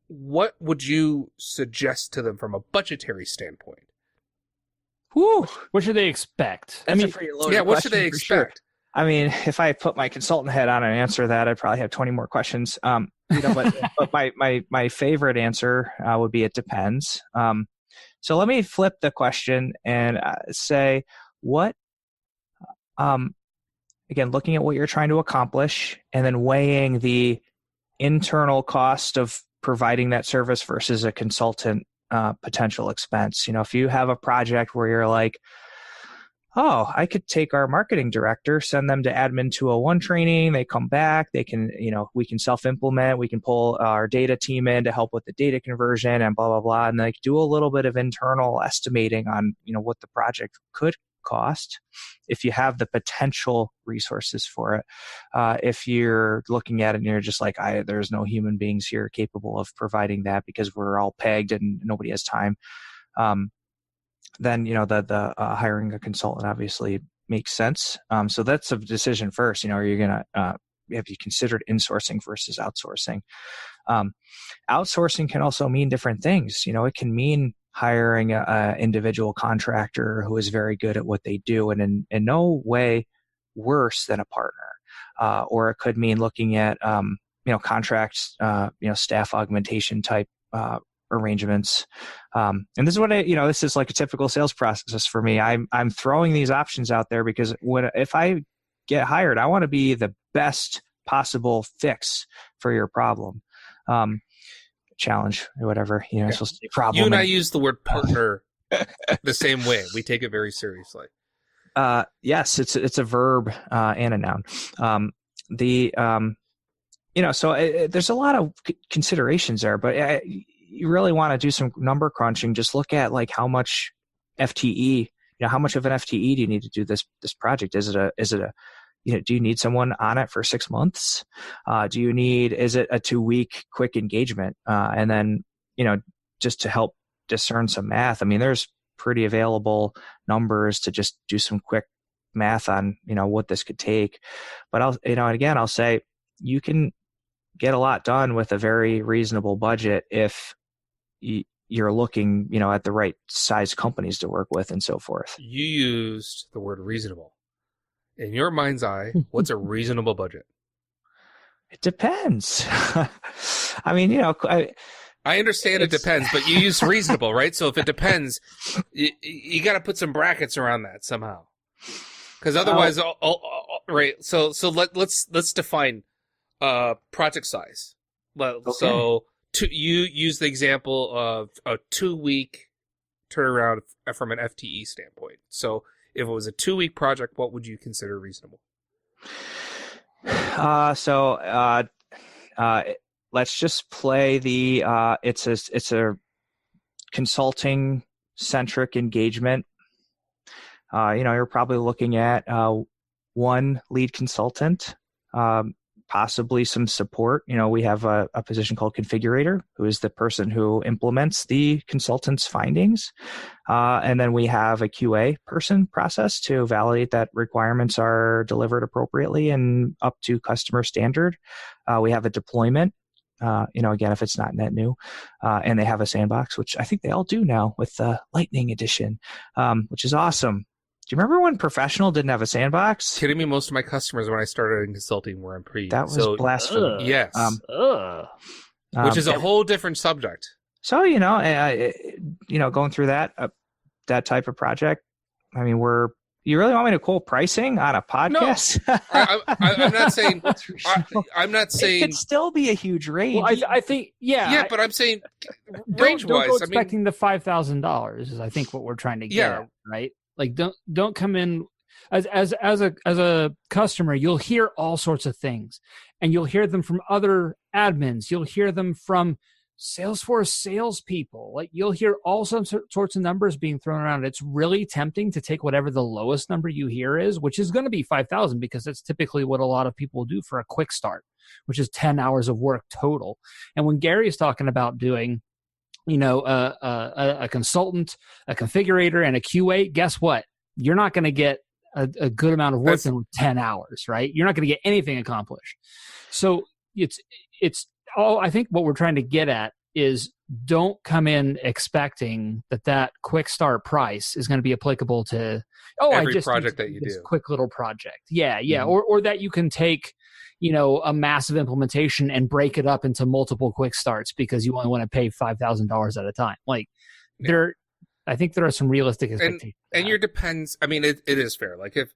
What would you suggest to them from a budgetary standpoint? Whew. What should they expect? That's a pretty loaded question. What should they expect? Sure. I mean, if I put my consultant head on and answer that, I'd probably have 20 more questions. But my favorite answer would be it depends. So let me flip the question and say what, again, looking at what you're trying to accomplish and then weighing the internal cost of providing that service versus a consultant potential expense. If you have a project where you're like, oh, I could take our marketing director, send them to admin 201 training. They come back. They can, we can self-implement. We can pull our data team in to help with the data conversion and blah, blah, blah. And they do a little bit of internal estimating on, what the project could cost if you have the potential resources for it. If you're looking at it and you're just like, there's no human beings here capable of providing that because we're all pegged and nobody has time. Then, the hiring a consultant obviously makes sense. So that's a decision first. Are you going to, have you considered insourcing versus outsourcing? Outsourcing can also mean different things. It can mean hiring an individual contractor who is very good at what they do and in no way worse than a partner. Or it could mean looking at, contracts, staff augmentation type arrangements. And this is what this is like a typical sales process for me. I'm throwing these options out there because if I get hired, I want to be the best possible fix for your problem. Challenge or whatever, it's supposed to be a problem. You and I use the word partner the same way. We take it very seriously. Yes, it's a verb and a noun. So there's a lot of considerations there, but you really want to do some number crunching. Just look at like how much FTE, how much of an FTE do you need to do this project? Is it a do you need someone on it for 6 months? Is it a 2-week quick engagement? And then, just to help discern some math, I mean, there's pretty available numbers to just do some quick math on, what this could take. But I'll say you can get a lot done with a very reasonable budget if you're looking, at the right size companies to work with and so forth. You used the word reasonable. In your mind's eye, what's a reasonable budget? It depends. I mean, I understand it depends, but you use reasonable, right? So if it depends, you got to put some brackets around that somehow, because otherwise, right? So let's define project size. Okay. So you use the example of a 2-week turnaround from an FTE standpoint. So if it was a 2-week project, what would you consider reasonable? Let's just play the it's a consulting centric engagement, you're probably looking at one lead consultant, possibly some support. We have a position called configurator, who is the person who implements the consultant's findings. And then we have a QA person process to validate that requirements are delivered appropriately and up to customer standard. We have a deployment, again, if it's not net new, and they have a sandbox, which I think they all do now with the Lightning Edition, which is awesome. Do you remember when Professional didn't have a sandbox? Kidding me, most of my customers when I started in consulting were on pre. That was blasphemy. Yes. Which is a whole different subject. So, going through that type of project, I mean, you really want me to quote pricing on a podcast? No, I'm not saying. I'm not saying it could still be a huge range. Well, I think, yeah. Yeah, but I'm saying range-wise. Don't go I expecting mean, the $5,000 is, I think, what we're trying to get at, right? Like, don't come in as a customer. You'll hear all sorts of things, and you'll hear them from other admins. You'll hear them from Salesforce salespeople. Like, you'll hear all sorts of numbers being thrown around. It's really tempting to take whatever the lowest number you hear is, which is going to be 5,000, because that's typically what a lot of people do for a quick start, which is 10 hours of work total. And when Gary's talking about doing, a consultant, a configurator, and a QA, guess what? You're not going to get a good amount of work done with 10 hours, right? You're not going to get anything accomplished. So it's all, I think what we're trying to get at is, don't come in expecting that quick start price is going to be applicable to every project that you do. Quick little project. Yeah. Mm-hmm. Or that you can take, a massive implementation and break it up into multiple quick starts because you only want to pay $5,000 at a time. Like, I think there are some realistic expectations. And your depends. I mean, it is fair. Like, if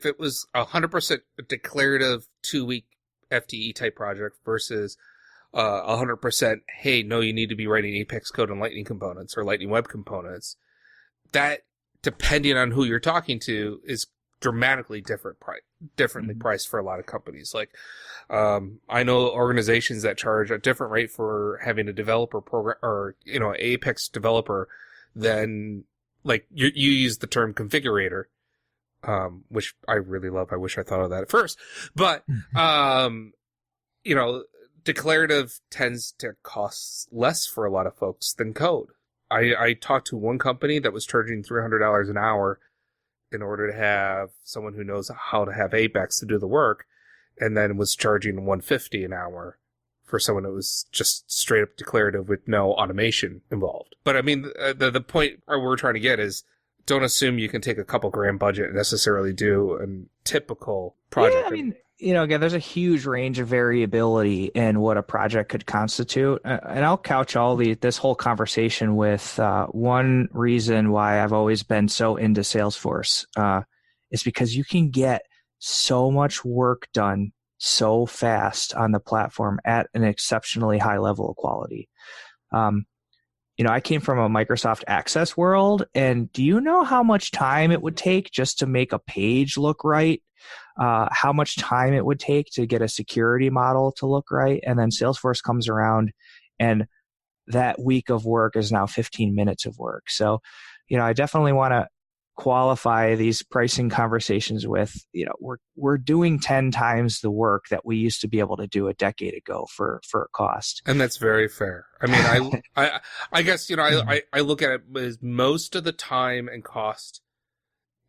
it was 100% declarative 2-week FTE type project versus 100%, hey, no, you need to be writing Apex code and Lightning components or Lightning Web components, that, depending on who you're talking to, is dramatically differently priced for a lot of companies. Like, I know organizations that charge a different rate for having a developer program or, Apex developer than, like, you use the term configurator, which I really love. I wish I thought of that at first, but, declarative tends to cost less for a lot of folks than code. I talked to one company that was charging $300 an hour in order to have someone who knows how to have Apex to do the work, and then was charging $150 an hour for someone that was just straight up declarative with no automation involved. But I mean, the point we're trying to get is, don't assume you can take a couple grand budget and necessarily do a typical project. Yeah, I mean, again, there's a huge range of variability in what a project could constitute. And I'll couch this whole conversation with one reason why I've always been so into Salesforce is because you can get so much work done so fast on the platform at an exceptionally high level of quality. I came from a Microsoft Access world, and do you know how much time it would take just to make a page look right? How much time it would take to get a security model to look right? And then Salesforce comes around, and that week of work is now 15 minutes of work. So, I definitely want to qualify these pricing conversations with, we're doing 10 times the work that we used to be able to do a decade ago for a cost. And that's very fair. I mean, I guess, I look at it as most of the time and cost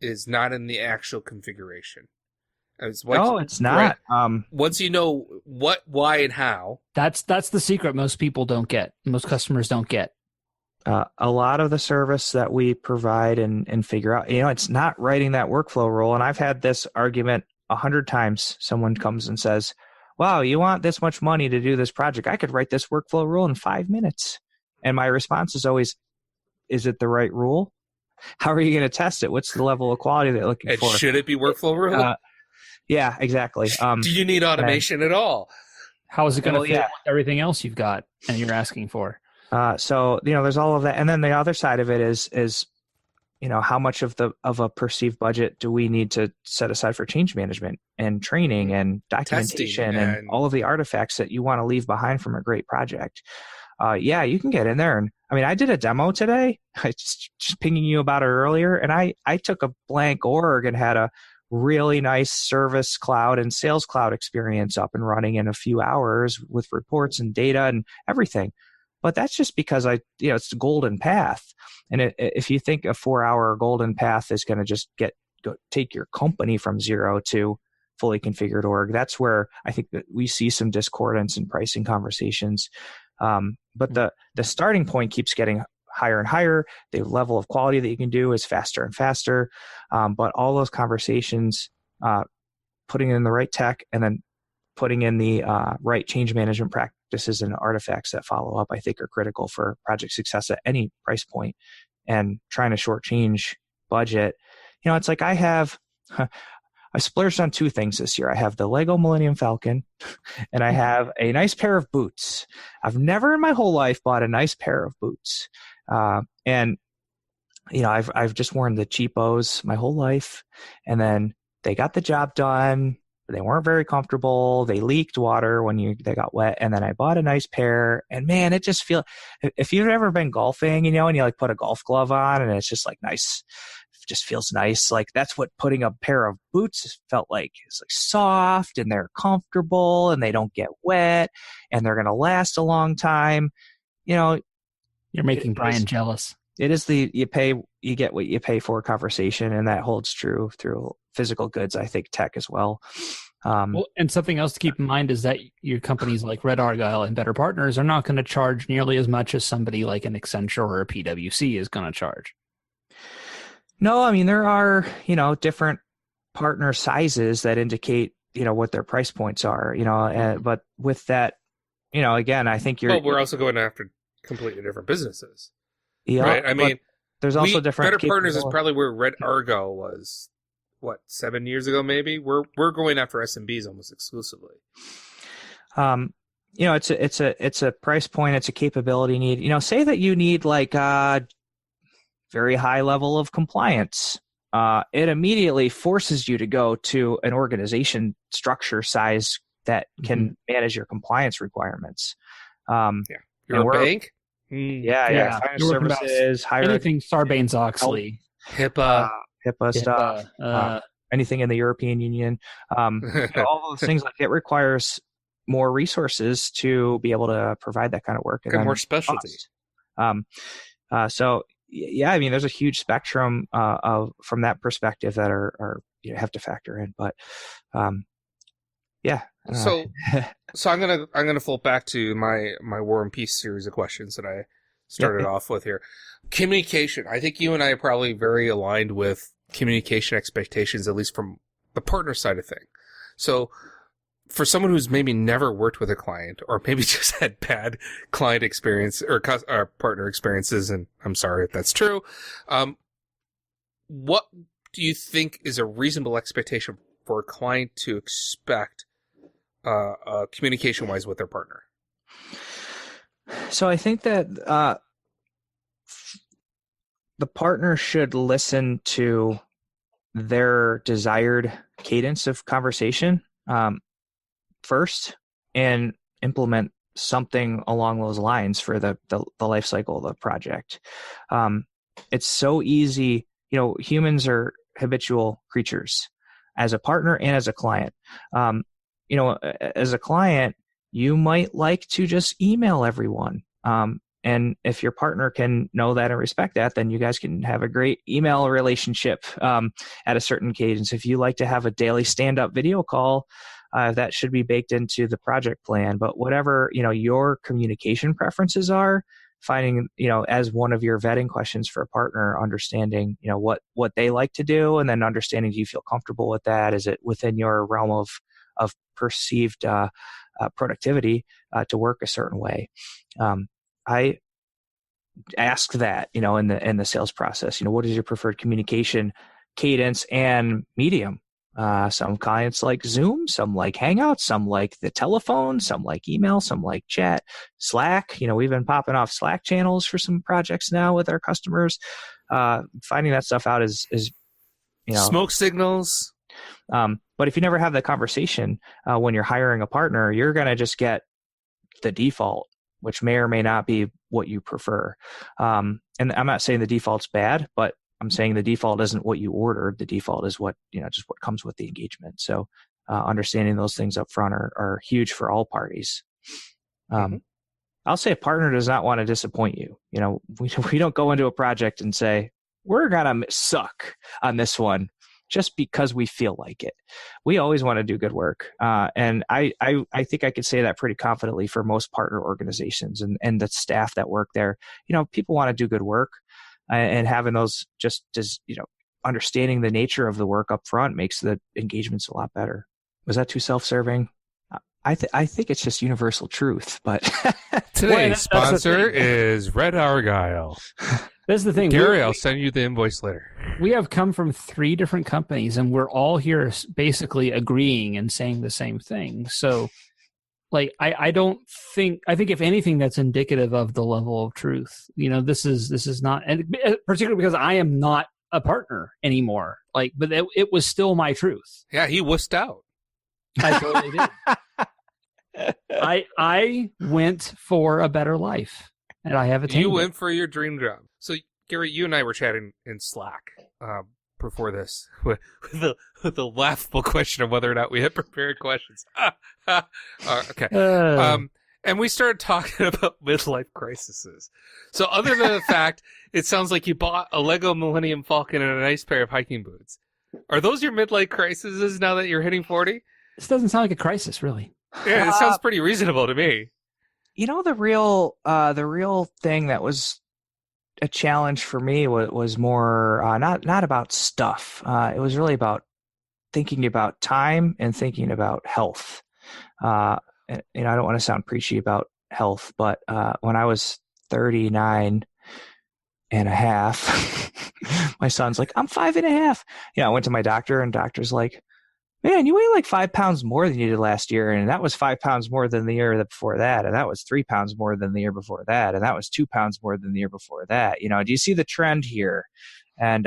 is not in the actual configuration. It's not. Right, once you know what, why, and how. That's the secret most people don't get. Most customers don't get. A lot of the service that we provide and figure out, it's not writing that workflow rule. And I've had this argument 100 times. Someone comes and says, wow, you want this much money to do this project? I could write this workflow rule in 5 minutes. And my response is always, is it the right rule? How are you going to test it? What's the level of quality they're looking for? Should it be workflow rule? Yeah, exactly. Do you need automation at all? How is it going to fit with everything else you've got and you're asking for? So there's all of that, and then the other side of it is how much of a perceived budget do we need to set aside for change management and training and documentation and all of the artifacts that you want to leave behind from a great project? You can get in there, and I mean, I did a demo today. I just pinging you about it earlier, and I took a blank org and had a really nice Service Cloud and Sales Cloud experience up and running in a few hours with reports and data and everything. But that's just because it's the golden path. And if you think a 4-hour golden path is going to just take your company from zero to fully configured org, that's where I think that we see some discordance in pricing conversations. But the starting point keeps getting higher and higher. The level of quality that you can do is faster and faster. But all those conversations, putting in the right tech and then putting in the right change management practices and artifacts that follow up, I think are critical for project success at any price point. And trying to shortchange budget, it's like I splurged on 2 things this year. I have the Lego Millennium Falcon and I have a nice pair of boots. I've never in my whole life bought a nice pair of boots. And I've just worn the cheapos my whole life, and then they got the job done. They weren't very comfortable. They leaked water when they got wet. And then I bought a nice pair, and man, it just if you've ever been golfing, and you like put a golf glove on and it's just like nice, it just feels nice. Like that's what putting a pair of boots felt like. It's like soft and they're comfortable and they don't get wet and they're going to last a long time. You're making Brian jealous. It is you get what you pay for conversation, and that holds true through physical goods. I think tech as well. And something else to keep in mind is that your companies like Red Argyle and Better Partners are not going to charge nearly as much as somebody like an Accenture or a PwC is going to charge. No, I mean, there are, different partner sizes that indicate, what their price points are, but with that, again, I think we're also going after completely different businesses. Yeah. Right. I mean, there's also different. Better Partners is probably where Red Argo was, 7 years ago, maybe? We're going after SMBs almost exclusively. It's a price point. It's a capability need. Say that you need like a very high level of compliance. It immediately forces you to go to an organization structure size that can manage your compliance requirements. You're a bank? Yeah. Financial services, anything Sarbanes-Oxley, HIPAA stuff, anything in the European Union, all those things, like it requires more resources to be able to provide that kind of work. And more specialty. So yeah, I mean, there's a huge spectrum from that perspective that are have to factor in, but yeah. So I'm gonna fold back to my War and Peace series of questions that I started off with here. Communication. I think you and I are probably very aligned with communication expectations, at least from the partner side of thing. So for someone who's maybe never worked with a client, or maybe just had bad client experience or partner experiences, and I'm sorry if that's true, what do you think is a reasonable expectation for a client to expect communication-wise with their partner? So I think that the partner should listen to their desired cadence of conversation first and implement something along those lines for the life cycle of the project. It's so easy. Humans are habitual creatures as a partner and as a client. As a client, you might like to just email everyone. And if your partner can know that and respect that, then you guys can have a great email relationship at a certain cadence. If you like to have a daily stand-up video call, that should be baked into the project plan. But whatever, your communication preferences are, finding, as one of your vetting questions for a partner, understanding, what they like to do, and then understanding, do you feel comfortable with that? Is it within your realm of perceived productivity to work a certain way? I ask that, in the sales process, what is your preferred communication cadence and medium? Some clients like Zoom, some like Hangouts, some like the telephone, some like email, some like chat, Slack. We've been popping off Slack channels for some projects now with our customers. Finding that stuff out is smoke signals. But if you never have that conversation when you're hiring a partner, you're going to just get the default, which may or may not be what you prefer. And I'm not saying the default's bad, but I'm saying the default isn't what you ordered. The default is what, just what comes with the engagement. So understanding those things up front are huge for all parties. I'll say a partner does not want to disappoint you. We don't go into a project and say, we're going to suck on this one just because we feel like it. We always want to do good work. And I think I could say that pretty confidently for most partner organizations and the staff that work there. People want to do good work, and having those just as, understanding the nature of the work up front makes the engagements a lot better. Was that too self-serving? I think it's just universal truth, but today's sponsor is Red Argyle. That's the thing. Garry, I'll send you the invoice later. We have come from 3 different companies, and we're all here basically agreeing and saying the same thing. So, I think if anything, that's indicative of the level of truth. This is not, and particularly because I am not a partner anymore. But it was still my truth. Yeah, he wussed out. I totally did. I went for a better life, and I have attained You went for your dream job. So, Garry, you and I were chatting in Slack before this with the laughable question of whether or not we had prepared questions. Okay. And we started talking about midlife crises. So, other than the fact, it sounds like you bought a Lego Millennium Falcon and a nice pair of hiking boots. Are those your midlife crises now that you're hitting 40? This doesn't sound like a crisis, really. Yeah, it sounds pretty reasonable to me. The real thing that was a challenge for me was more not about stuff. It was really about thinking about time and thinking about health. I don't want to sound preachy about health, but when I was 39 and a half, my son's like, I'm 5.5. I went to my doctor, and doctor's like, man, you weigh like 5 pounds more than you did last year. And that was 5 pounds more than the year before that. And that was 3 pounds more than the year before that. And that was 2 pounds more than the year before that. Do you see the trend here? And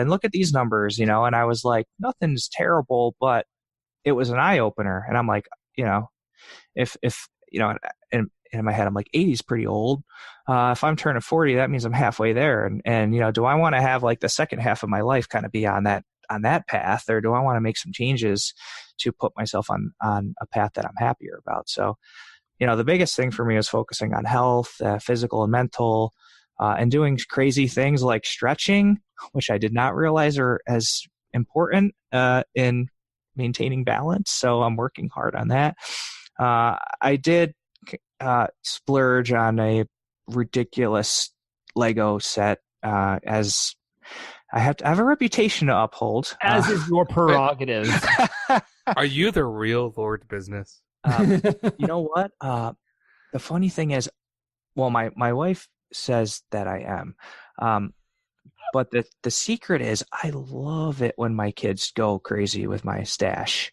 look at these numbers, and I was like, nothing's terrible, but it was an eye opener. And I'm like, if in my head, I'm like, 80 is pretty old. If I'm turning 40, that means I'm halfway there. And do I want to have like the second half of my life kind of be on that path, or do I want to make some changes to put myself on a path that I'm happier about? So, the biggest thing for me is focusing on health, physical and mental, and doing crazy things like stretching, which I did not realize are as important in maintaining balance. So I'm working hard on that. I did splurge on a ridiculous Lego set as I have a reputation to uphold. As is your prerogative. Are you the real Lord Business? You know what? The funny thing is, well, my wife says that I am. But the secret is I love it when my kids go crazy with my stash.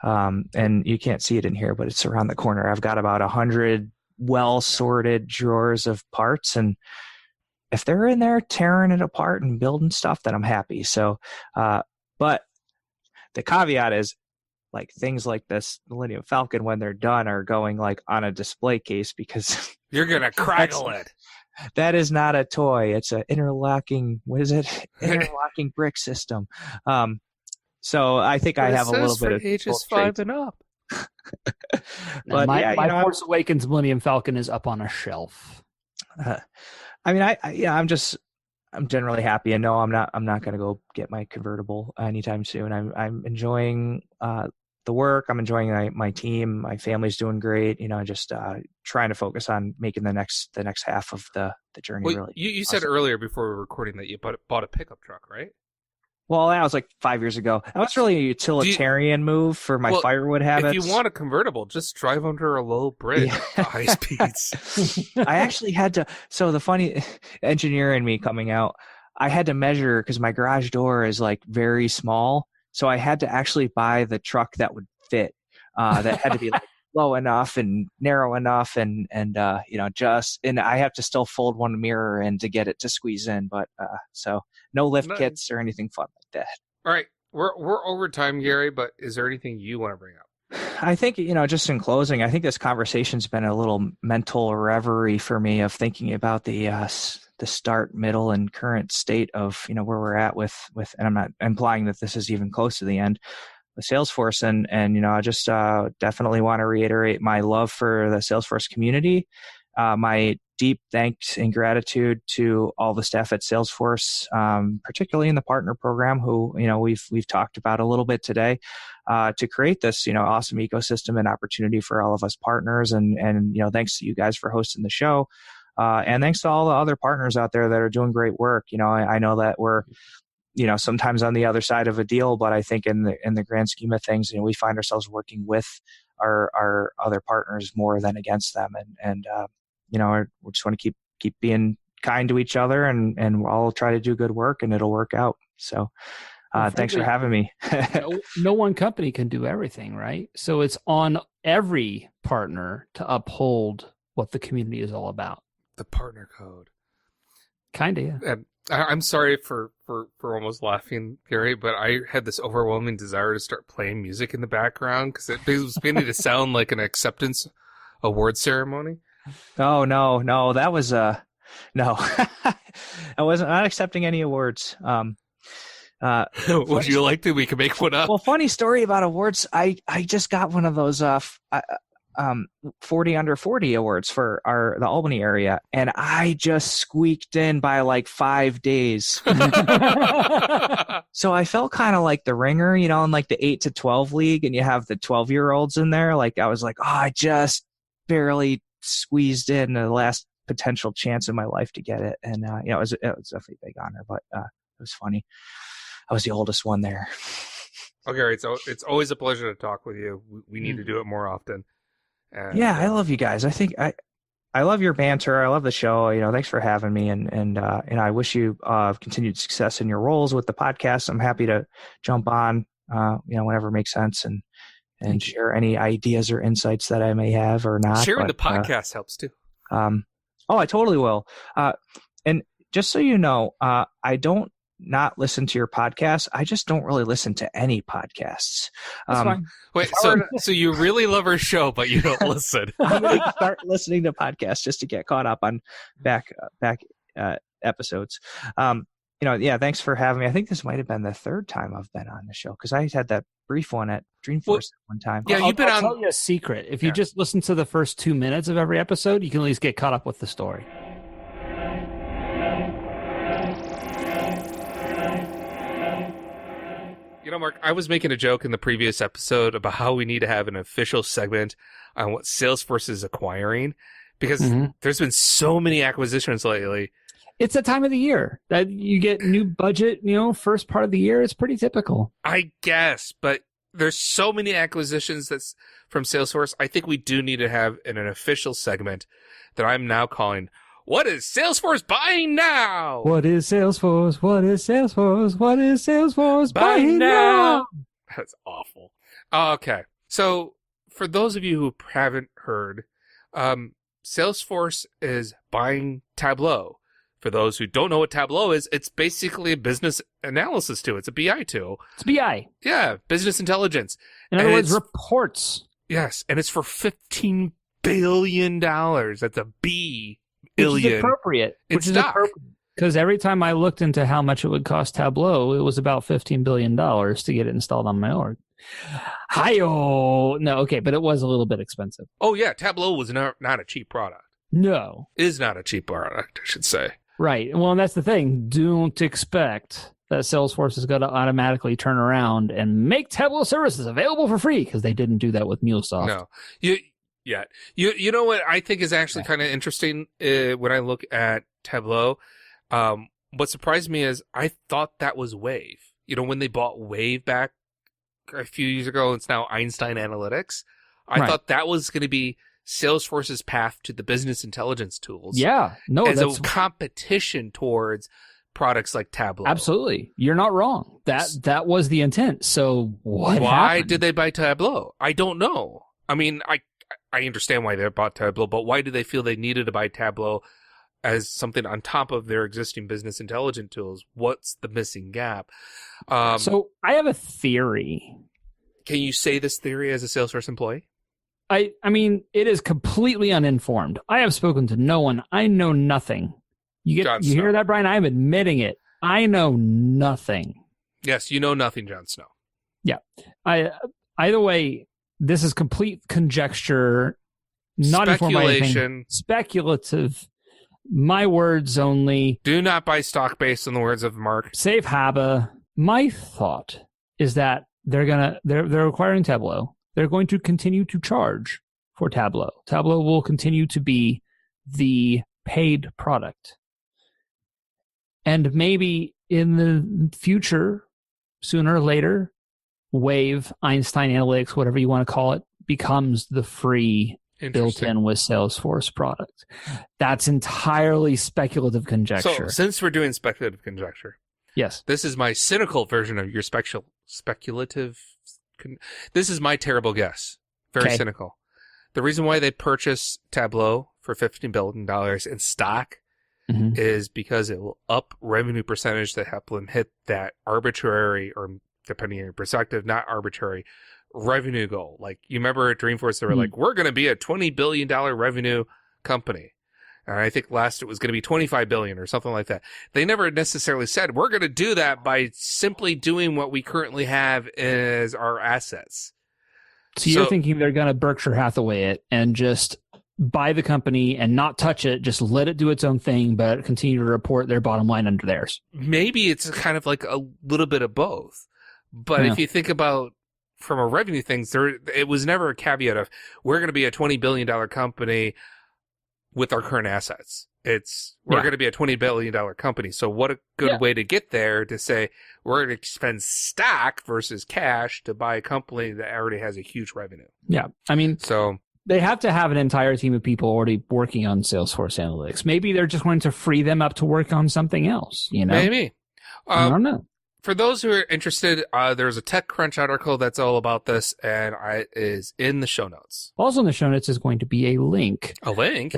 And you can't see it in here, but it's around the corner. I've got about 100 well-sorted drawers of parts, and if they're in there tearing it apart and building stuff, then I'm happy. So, but the caveat is, like, things like this Millennium Falcon, when they're done, are going like on a display case because you're gonna crackle it. That is not a toy. It's an interlocking. What is it? Interlocking brick system. So I think I have a little bit of ages 5 and up. But my Force Awakens Millennium Falcon is up on a shelf. I mean, I'm generally happy, and no, I'm not going to go get my convertible anytime soon. I'm enjoying the work. I'm enjoying my team. My family's doing great. Just trying to focus on making the next half of the journey. Well, really. You said earlier before we were recording that you bought a pickup truck, right? Well, that was like 5 years ago. That was really a utilitarian move for my firewood habits. If you want a convertible, just drive under a low bridge at high speeds. I actually had to. So the funny engineer in me coming out, I had to measure because my garage door is like very small. So I had to actually buy the truck that would fit. That had to be like low enough and narrow enough, and I have to still fold one mirror in to get it to squeeze in. But so no lift kits or anything fun like that. All right, we're over time, Garry. But is there anything you want to bring up? I think, just in closing, I think this conversation's been a little mental reverie for me of thinking about the start, middle, and current state of, where we're at with, and I'm not implying that this is even close to the end with Salesforce. And I just definitely want to reiterate my love for the Salesforce community. My deep thanks and gratitude to all the staff at Salesforce, particularly in the partner program, who we've talked about a little bit today, to create this awesome ecosystem and opportunity for all of us partners. And thanks to you guys for hosting the show, and thanks to all the other partners out there that are doing great work. I know that we're sometimes on the other side of a deal, but I think in the grand scheme of things, we find ourselves working with our other partners more than against them, and we just want to keep being kind to each other, and we'll all try to do good work, and it'll work out. So thanks for having me. no one company can do everything, right? So it's on every partner to uphold what the community is all about. The partner code. Kind of, yeah. I'm sorry for almost laughing, Gary, but I had this overwhelming desire to start playing music in the background because it was beginning to sound like an acceptance award ceremony. Oh, no, that was no. I wasn't not accepting any awards. Would you like to? We can make one up. Well, funny story about awards. I just got one of those 40 under 40 awards for the Albany area, and I just squeaked in by like 5 days. So I felt kind of like the ringer, in like the 8 to 12 league, and you have the 12-year-olds in there. Like I was like, I just barely squeezed in the last potential chance in my life to get it, and it was definitely a big honor, but it was funny. I was the oldest one there. Oh, Gary, it's always a pleasure to talk with you. We need to do it more often. And, I love you guys. I think I love your banter. I love the show. Thanks for having me, and I wish you continued success in your roles with the podcast. I'm happy to jump on, whenever it makes sense, and share any ideas or insights that I may have or not. Sharing the podcast helps too. I totally will. And just so you know, I don't not listen to your podcast. I just don't really listen to any podcasts. That's fine. Wait, so you really love our show, but you don't listen. I'm going to start listening to podcasts just to get caught up on back episodes. Thanks for having me. I think this might have been the third time I've been on the show, because I had that brief one at Dreamforce one time. Yeah, I'll tell you a secret. If you just listen to the first 2 minutes of every episode, you can at least get caught up with the story. Mark, I was making a joke in the previous episode about how we need to have an official segment on what Salesforce is acquiring, because there's been so many acquisitions lately. It's a time of the year that you get new budget, first part of the year. It's pretty typical. I guess, but there's so many acquisitions that's from Salesforce. I think we do need to have an official segment that I'm now calling, What is Salesforce Buying Now? What is Salesforce? What is Salesforce? What is Salesforce buying now? That's awful. Okay. So for those of you who haven't heard, Salesforce is buying Tableau. For those who don't know what Tableau is, it's basically a business analysis tool. It's a BI tool. It's BI. Yeah, business intelligence. In other words, reports. Yes, and it's for $15 billion. That's a B billion. Which is appropriate. Which is appropriate. Because every time I looked into how much it would cost Tableau, it was about $15 billion to get it installed on my org. Hi-oh. No, okay, but it was a little bit expensive. Oh, yeah, Tableau was not a cheap product. No. Is not a cheap product, I should say. Right. Well, and that's the thing. Don't expect that Salesforce is going to automatically turn around and make Tableau services available for free, because they didn't do that with MuleSoft. No. You know what I think is actually kind of interesting when I look at Tableau? What surprised me is I thought that was Wave. When they bought Wave back a few years ago, it's now Einstein Analytics. I thought that was going to be Salesforce's path to the business intelligence tools. Yeah. No, as a competition towards products like Tableau. Absolutely. You're not wrong. That was the intent. So why happened? Did they buy Tableau? I don't know. I mean, I understand why they bought Tableau, but why do they feel they needed to buy Tableau as something on top of their existing business intelligence tools? What's the missing gap? So I have a theory. Can you say this theory as a Salesforce employee? I mean, it is completely uninformed. I have spoken to no one. I know nothing. You hear that, Brian? I'm admitting it. I know nothing. Yes, you know nothing, Jon Snow. Yeah. Either way, this is complete conjecture, not informed by anything. Speculative. My words only. Do not buy stock based on the words of Mark. Safe harbor. My thought is that they're acquiring Tableau. They're going to continue to charge for Tableau. Tableau will continue to be the paid product. And maybe in the future, sooner or later, Wave, Einstein Analytics, whatever you want to call it, becomes the free built-in with Salesforce product. That's entirely speculative conjecture. So, since we're doing speculative conjecture, yes, this is my cynical version of your speculative. This is my terrible guess. Very cynical. The reason why they purchase Tableau for $15 billion in stock is because it will up revenue percentage that help them hit that arbitrary, or depending on your perspective, not arbitrary, revenue goal. Like, you remember at Dreamforce, they were like, we're going to be a $20 billion revenue company. And I think last it was going to be $25 billion or something like that. They never necessarily said, we're going to do that by simply doing what we currently have as our assets. So you're thinking they're going to Berkshire Hathaway it and just buy the company and not touch it, just let it do its own thing, but continue to report their bottom line under theirs. Maybe it's kind of like a little bit of both. But if you think about from a revenue thing, it was never a caveat of, we're going to be a $20 billion company with our current assets. We're going to be a $20 billion company. So what a good way to get there, to say we're going to spend stock versus cash to buy a company that already has a huge revenue. Yeah. I mean, they have to have an entire team of people already working on Salesforce Analytics. Maybe they're just going to free them up to work on something else, Maybe. I don't know. For those who are interested, there's a TechCrunch article that's all about this, and it is in the show notes. Also in the show notes is going to be a link. A link?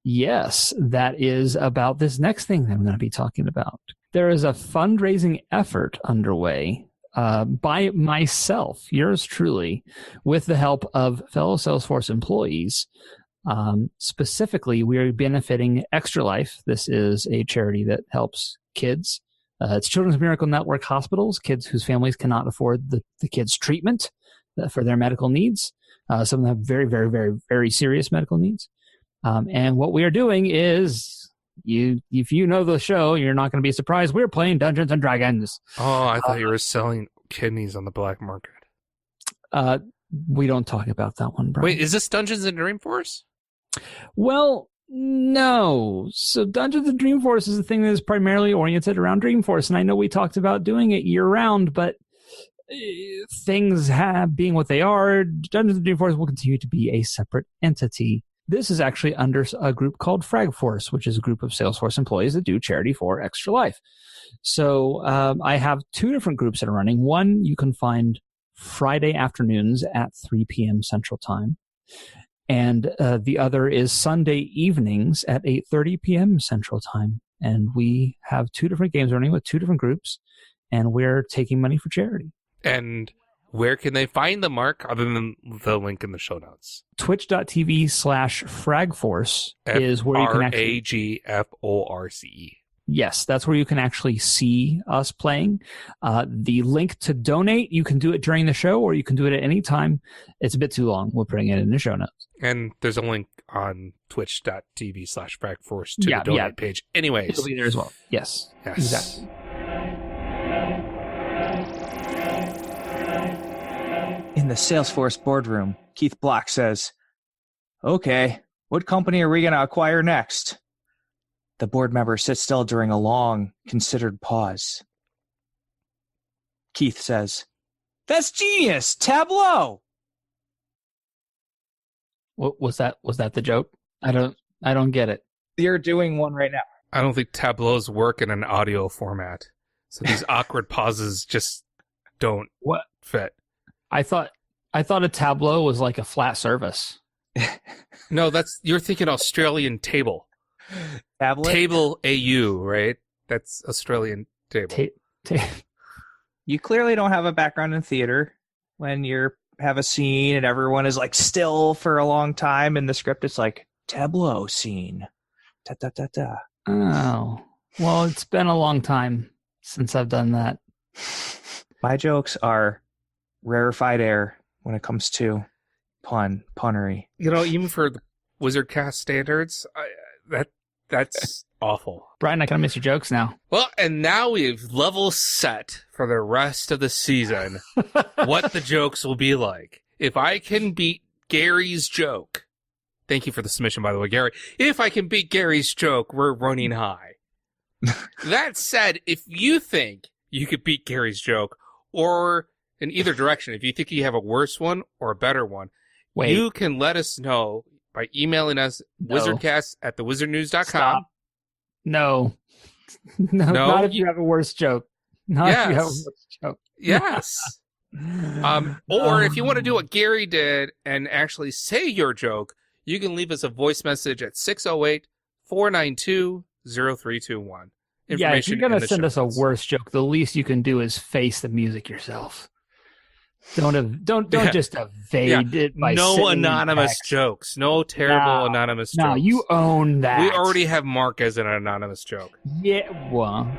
That is about this next thing that I'm going to be talking about. There is a fundraising effort underway by myself, yours truly, with the help of fellow Salesforce employees. Specifically, we are benefiting Extra Life. This is a charity that helps kids. It's Children's Miracle Network hospitals, kids whose families cannot afford the kids' treatment for their medical needs. Some of them have very, very, very, very serious medical needs. And what we are doing is, if you know the show, you're not going to be surprised. We're playing Dungeons and Dragons. Oh, I thought you were selling kidneys on the black market. We don't talk about that one, Brian. Wait, is this Dungeons and Dreamforce? Well, no. So Dungeons and Dreamforce is a thing that is primarily oriented around Dreamforce. And I know we talked about doing it year round, but things being what they are, Dungeons and Dreamforce will continue to be a separate entity. This is actually under a group called FragForce, which is a group of Salesforce employees that do charity for Extra Life. So I have two different groups that are running. One you can find Friday afternoons at 3 p.m. Central Time. And the other is Sunday evenings at 8:30 p.m. Central Time. And we have two different games running with two different groups, and we're taking money for charity. And where can they find the Mark, other than the link in the show notes? Twitch.tv/FragForce is where you can actually... FragForce. Yes, that's where you can actually see us playing. The link to donate, you can do it during the show, or you can do it at any time. It's a bit too long. We'll bring it in the show notes. And there's a link on twitch.tv/FragForce to the donate page. Anyways. It'll be there as well. Yes. Exactly. In the Salesforce boardroom, Keith Block says, "Okay, what company are we going to acquire next?" The board member sits still during a long, considered pause. Keith says, "That's genius! Tableau!" What was that? Was that the joke? I don't get it. You're doing one right now. I don't think Tableaus work in an audio format. So these awkward pauses just don't fit. I thought a Tableau was like a flat surface. No, you're thinking Australian table. Tablet? Table AU, right? That's Australian table. You clearly don't have a background in theater when you're have a scene and everyone is like still for a long time. In the script, it's like tableau scene. Ta ta ta ta. Oh, well, it's been a long time since I've done that. My jokes are rarefied air when it comes to punnery. You know, even for the WizardCast standards, that's awful. Brian, I kind of miss your jokes now. Well, and now we've level set for the rest of the season what the jokes will be like. If I can beat Gary's joke, thank you for the submission, by the way, Gary. If I can beat Gary's joke, we're running high. That said, if you think you could beat Gary's joke, or in either direction, if you think you have a worse one or a better one, you can let us know by emailing us, wizardcast@thewizardnews.com. Stop. No, not if you have a worse joke. Not if you have a worse joke. Yes. Or if you want to do what Gary did and actually say your joke, you can leave us a voice message at 608-492-0321. Yeah, if you're going to send us a worse joke, the least you can do is face the music yourself. Don't just evade it by no anonymous jokes. No terrible anonymous jokes. No, you own that. We already have Mark as an anonymous joke. Yeah, well.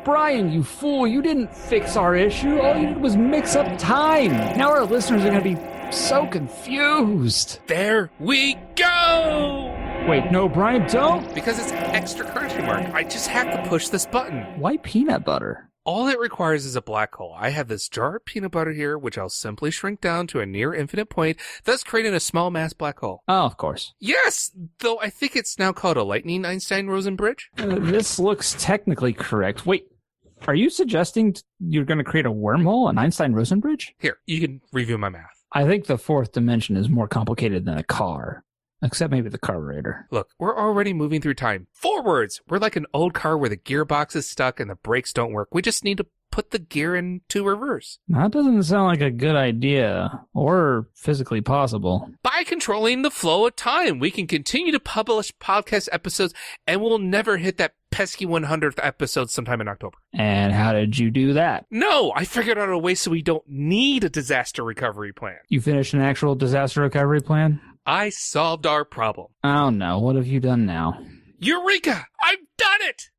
Brian, you fool, you didn't fix our issue. All you did was mix up time. Now our listeners are going to be so confused. There we go! Wait, no, Brian, don't. Because it's extra crunchy, Mark. I just have to push this button. Why peanut butter? All it requires is a black hole. I have this jar of peanut butter here, which I'll simply shrink down to a near infinite point, thus creating a small mass black hole. Oh, of course. Yes, though I think it's now called a lightning Einstein-Rosen bridge. This looks technically correct. Wait, are you suggesting you're going to create a wormhole, an Einstein-Rosen bridge? Here, you can review my math. I think the fourth dimension is more complicated than a car. Except maybe the carburetor. Look, we're already moving through time. Forwards! We're like an old car where the gearbox is stuck and the brakes don't work. We just need to put the gear into reverse. That doesn't sound like a good idea. Or physically possible. By controlling the flow of time, we can continue to publish podcast episodes and we'll never hit that pesky 100th episode sometime in October. And how did you do that? No, I figured out a way so we don't need a disaster recovery plan. You finished an actual disaster recovery plan? I solved our problem. Oh no, what have you done now? Eureka! I've done it!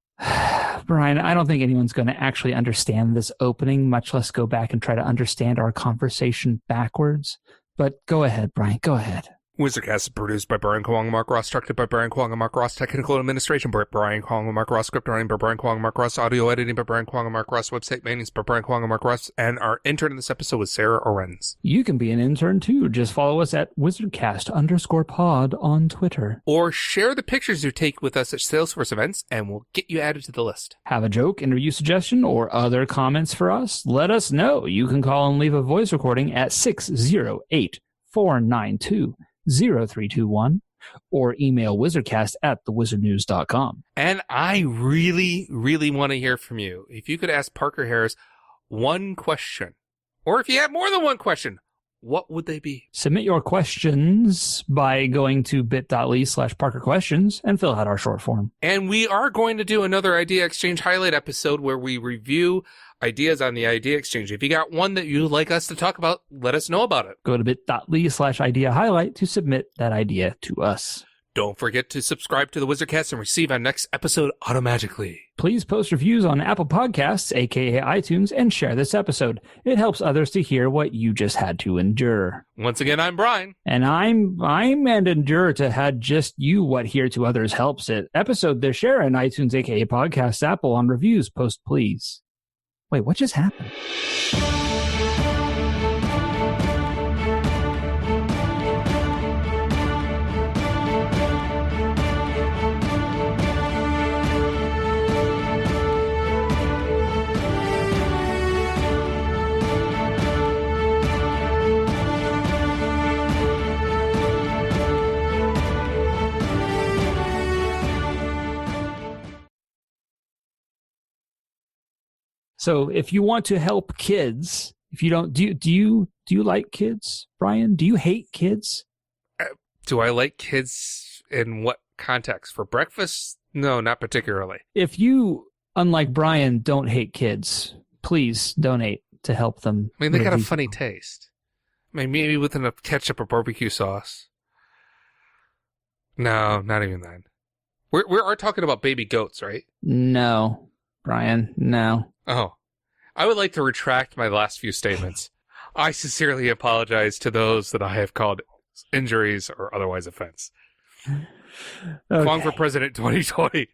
Brian, I don't think anyone's going to actually understand this opening, much less go back and try to understand our conversation backwards. But go ahead, Brian, go ahead. WizardCast is produced by Brian Kwong and Mark Ross, directed by Brian Kwong and Mark Ross, technical administration by Brian Kwong and Mark Ross, script writing by Brian Kwong and Mark Ross, audio editing by Brian Kwong and Mark Ross, website maintenance by Brian Kwong and Mark Ross, and our intern in this episode was Sarah Orenz. You can be an intern too. Just follow us at WizardCast_pod on Twitter. Or share the pictures you take with us at Salesforce events, and we'll get you added to the list. Have a joke, interview suggestion, or other comments for us? Let us know. You can call and leave a voice recording at 608-492-0321 or email wizardcast@thewizardnews.com. And I really, really want to hear from you. If you could ask Parker Harris one question, or if you have more than one question, what would they be? Submit your questions by going to bit.ly/ParkerQuestions and fill out our short form. And we are going to do another Idea Exchange highlight episode where we review ideas on the Idea Exchange. If you got one that you'd like us to talk about, let us know about it. Go to bit.ly/idea highlight to submit that idea to us. Don't forget to subscribe to the WizardCast and receive our next episode automatically. Please post reviews on Apple Podcasts, aka iTunes, and share this episode. It helps others to hear what you just had to endure. Once again, I'm Brian. And I'm and endure to had just you what here to others helps it. Episode this share in iTunes, aka Podcasts, Apple on reviews. Post please. Wait, what just happened? So if you want to help kids, if you don't, do you like kids, Brian? Do you hate kids? Do I like kids in what context? For breakfast? No, not particularly. If you unlike Brian, don't hate kids. Please donate to help them. I mean, they got a funny taste. I mean, maybe with enough ketchup or barbecue sauce. No, not even that. We are talking about baby goats, right? No, Brian, no. Oh. I would like to retract my last few statements. I sincerely apologize to those that I have called injuries or otherwise offense. Okay. Kwong for President 2020.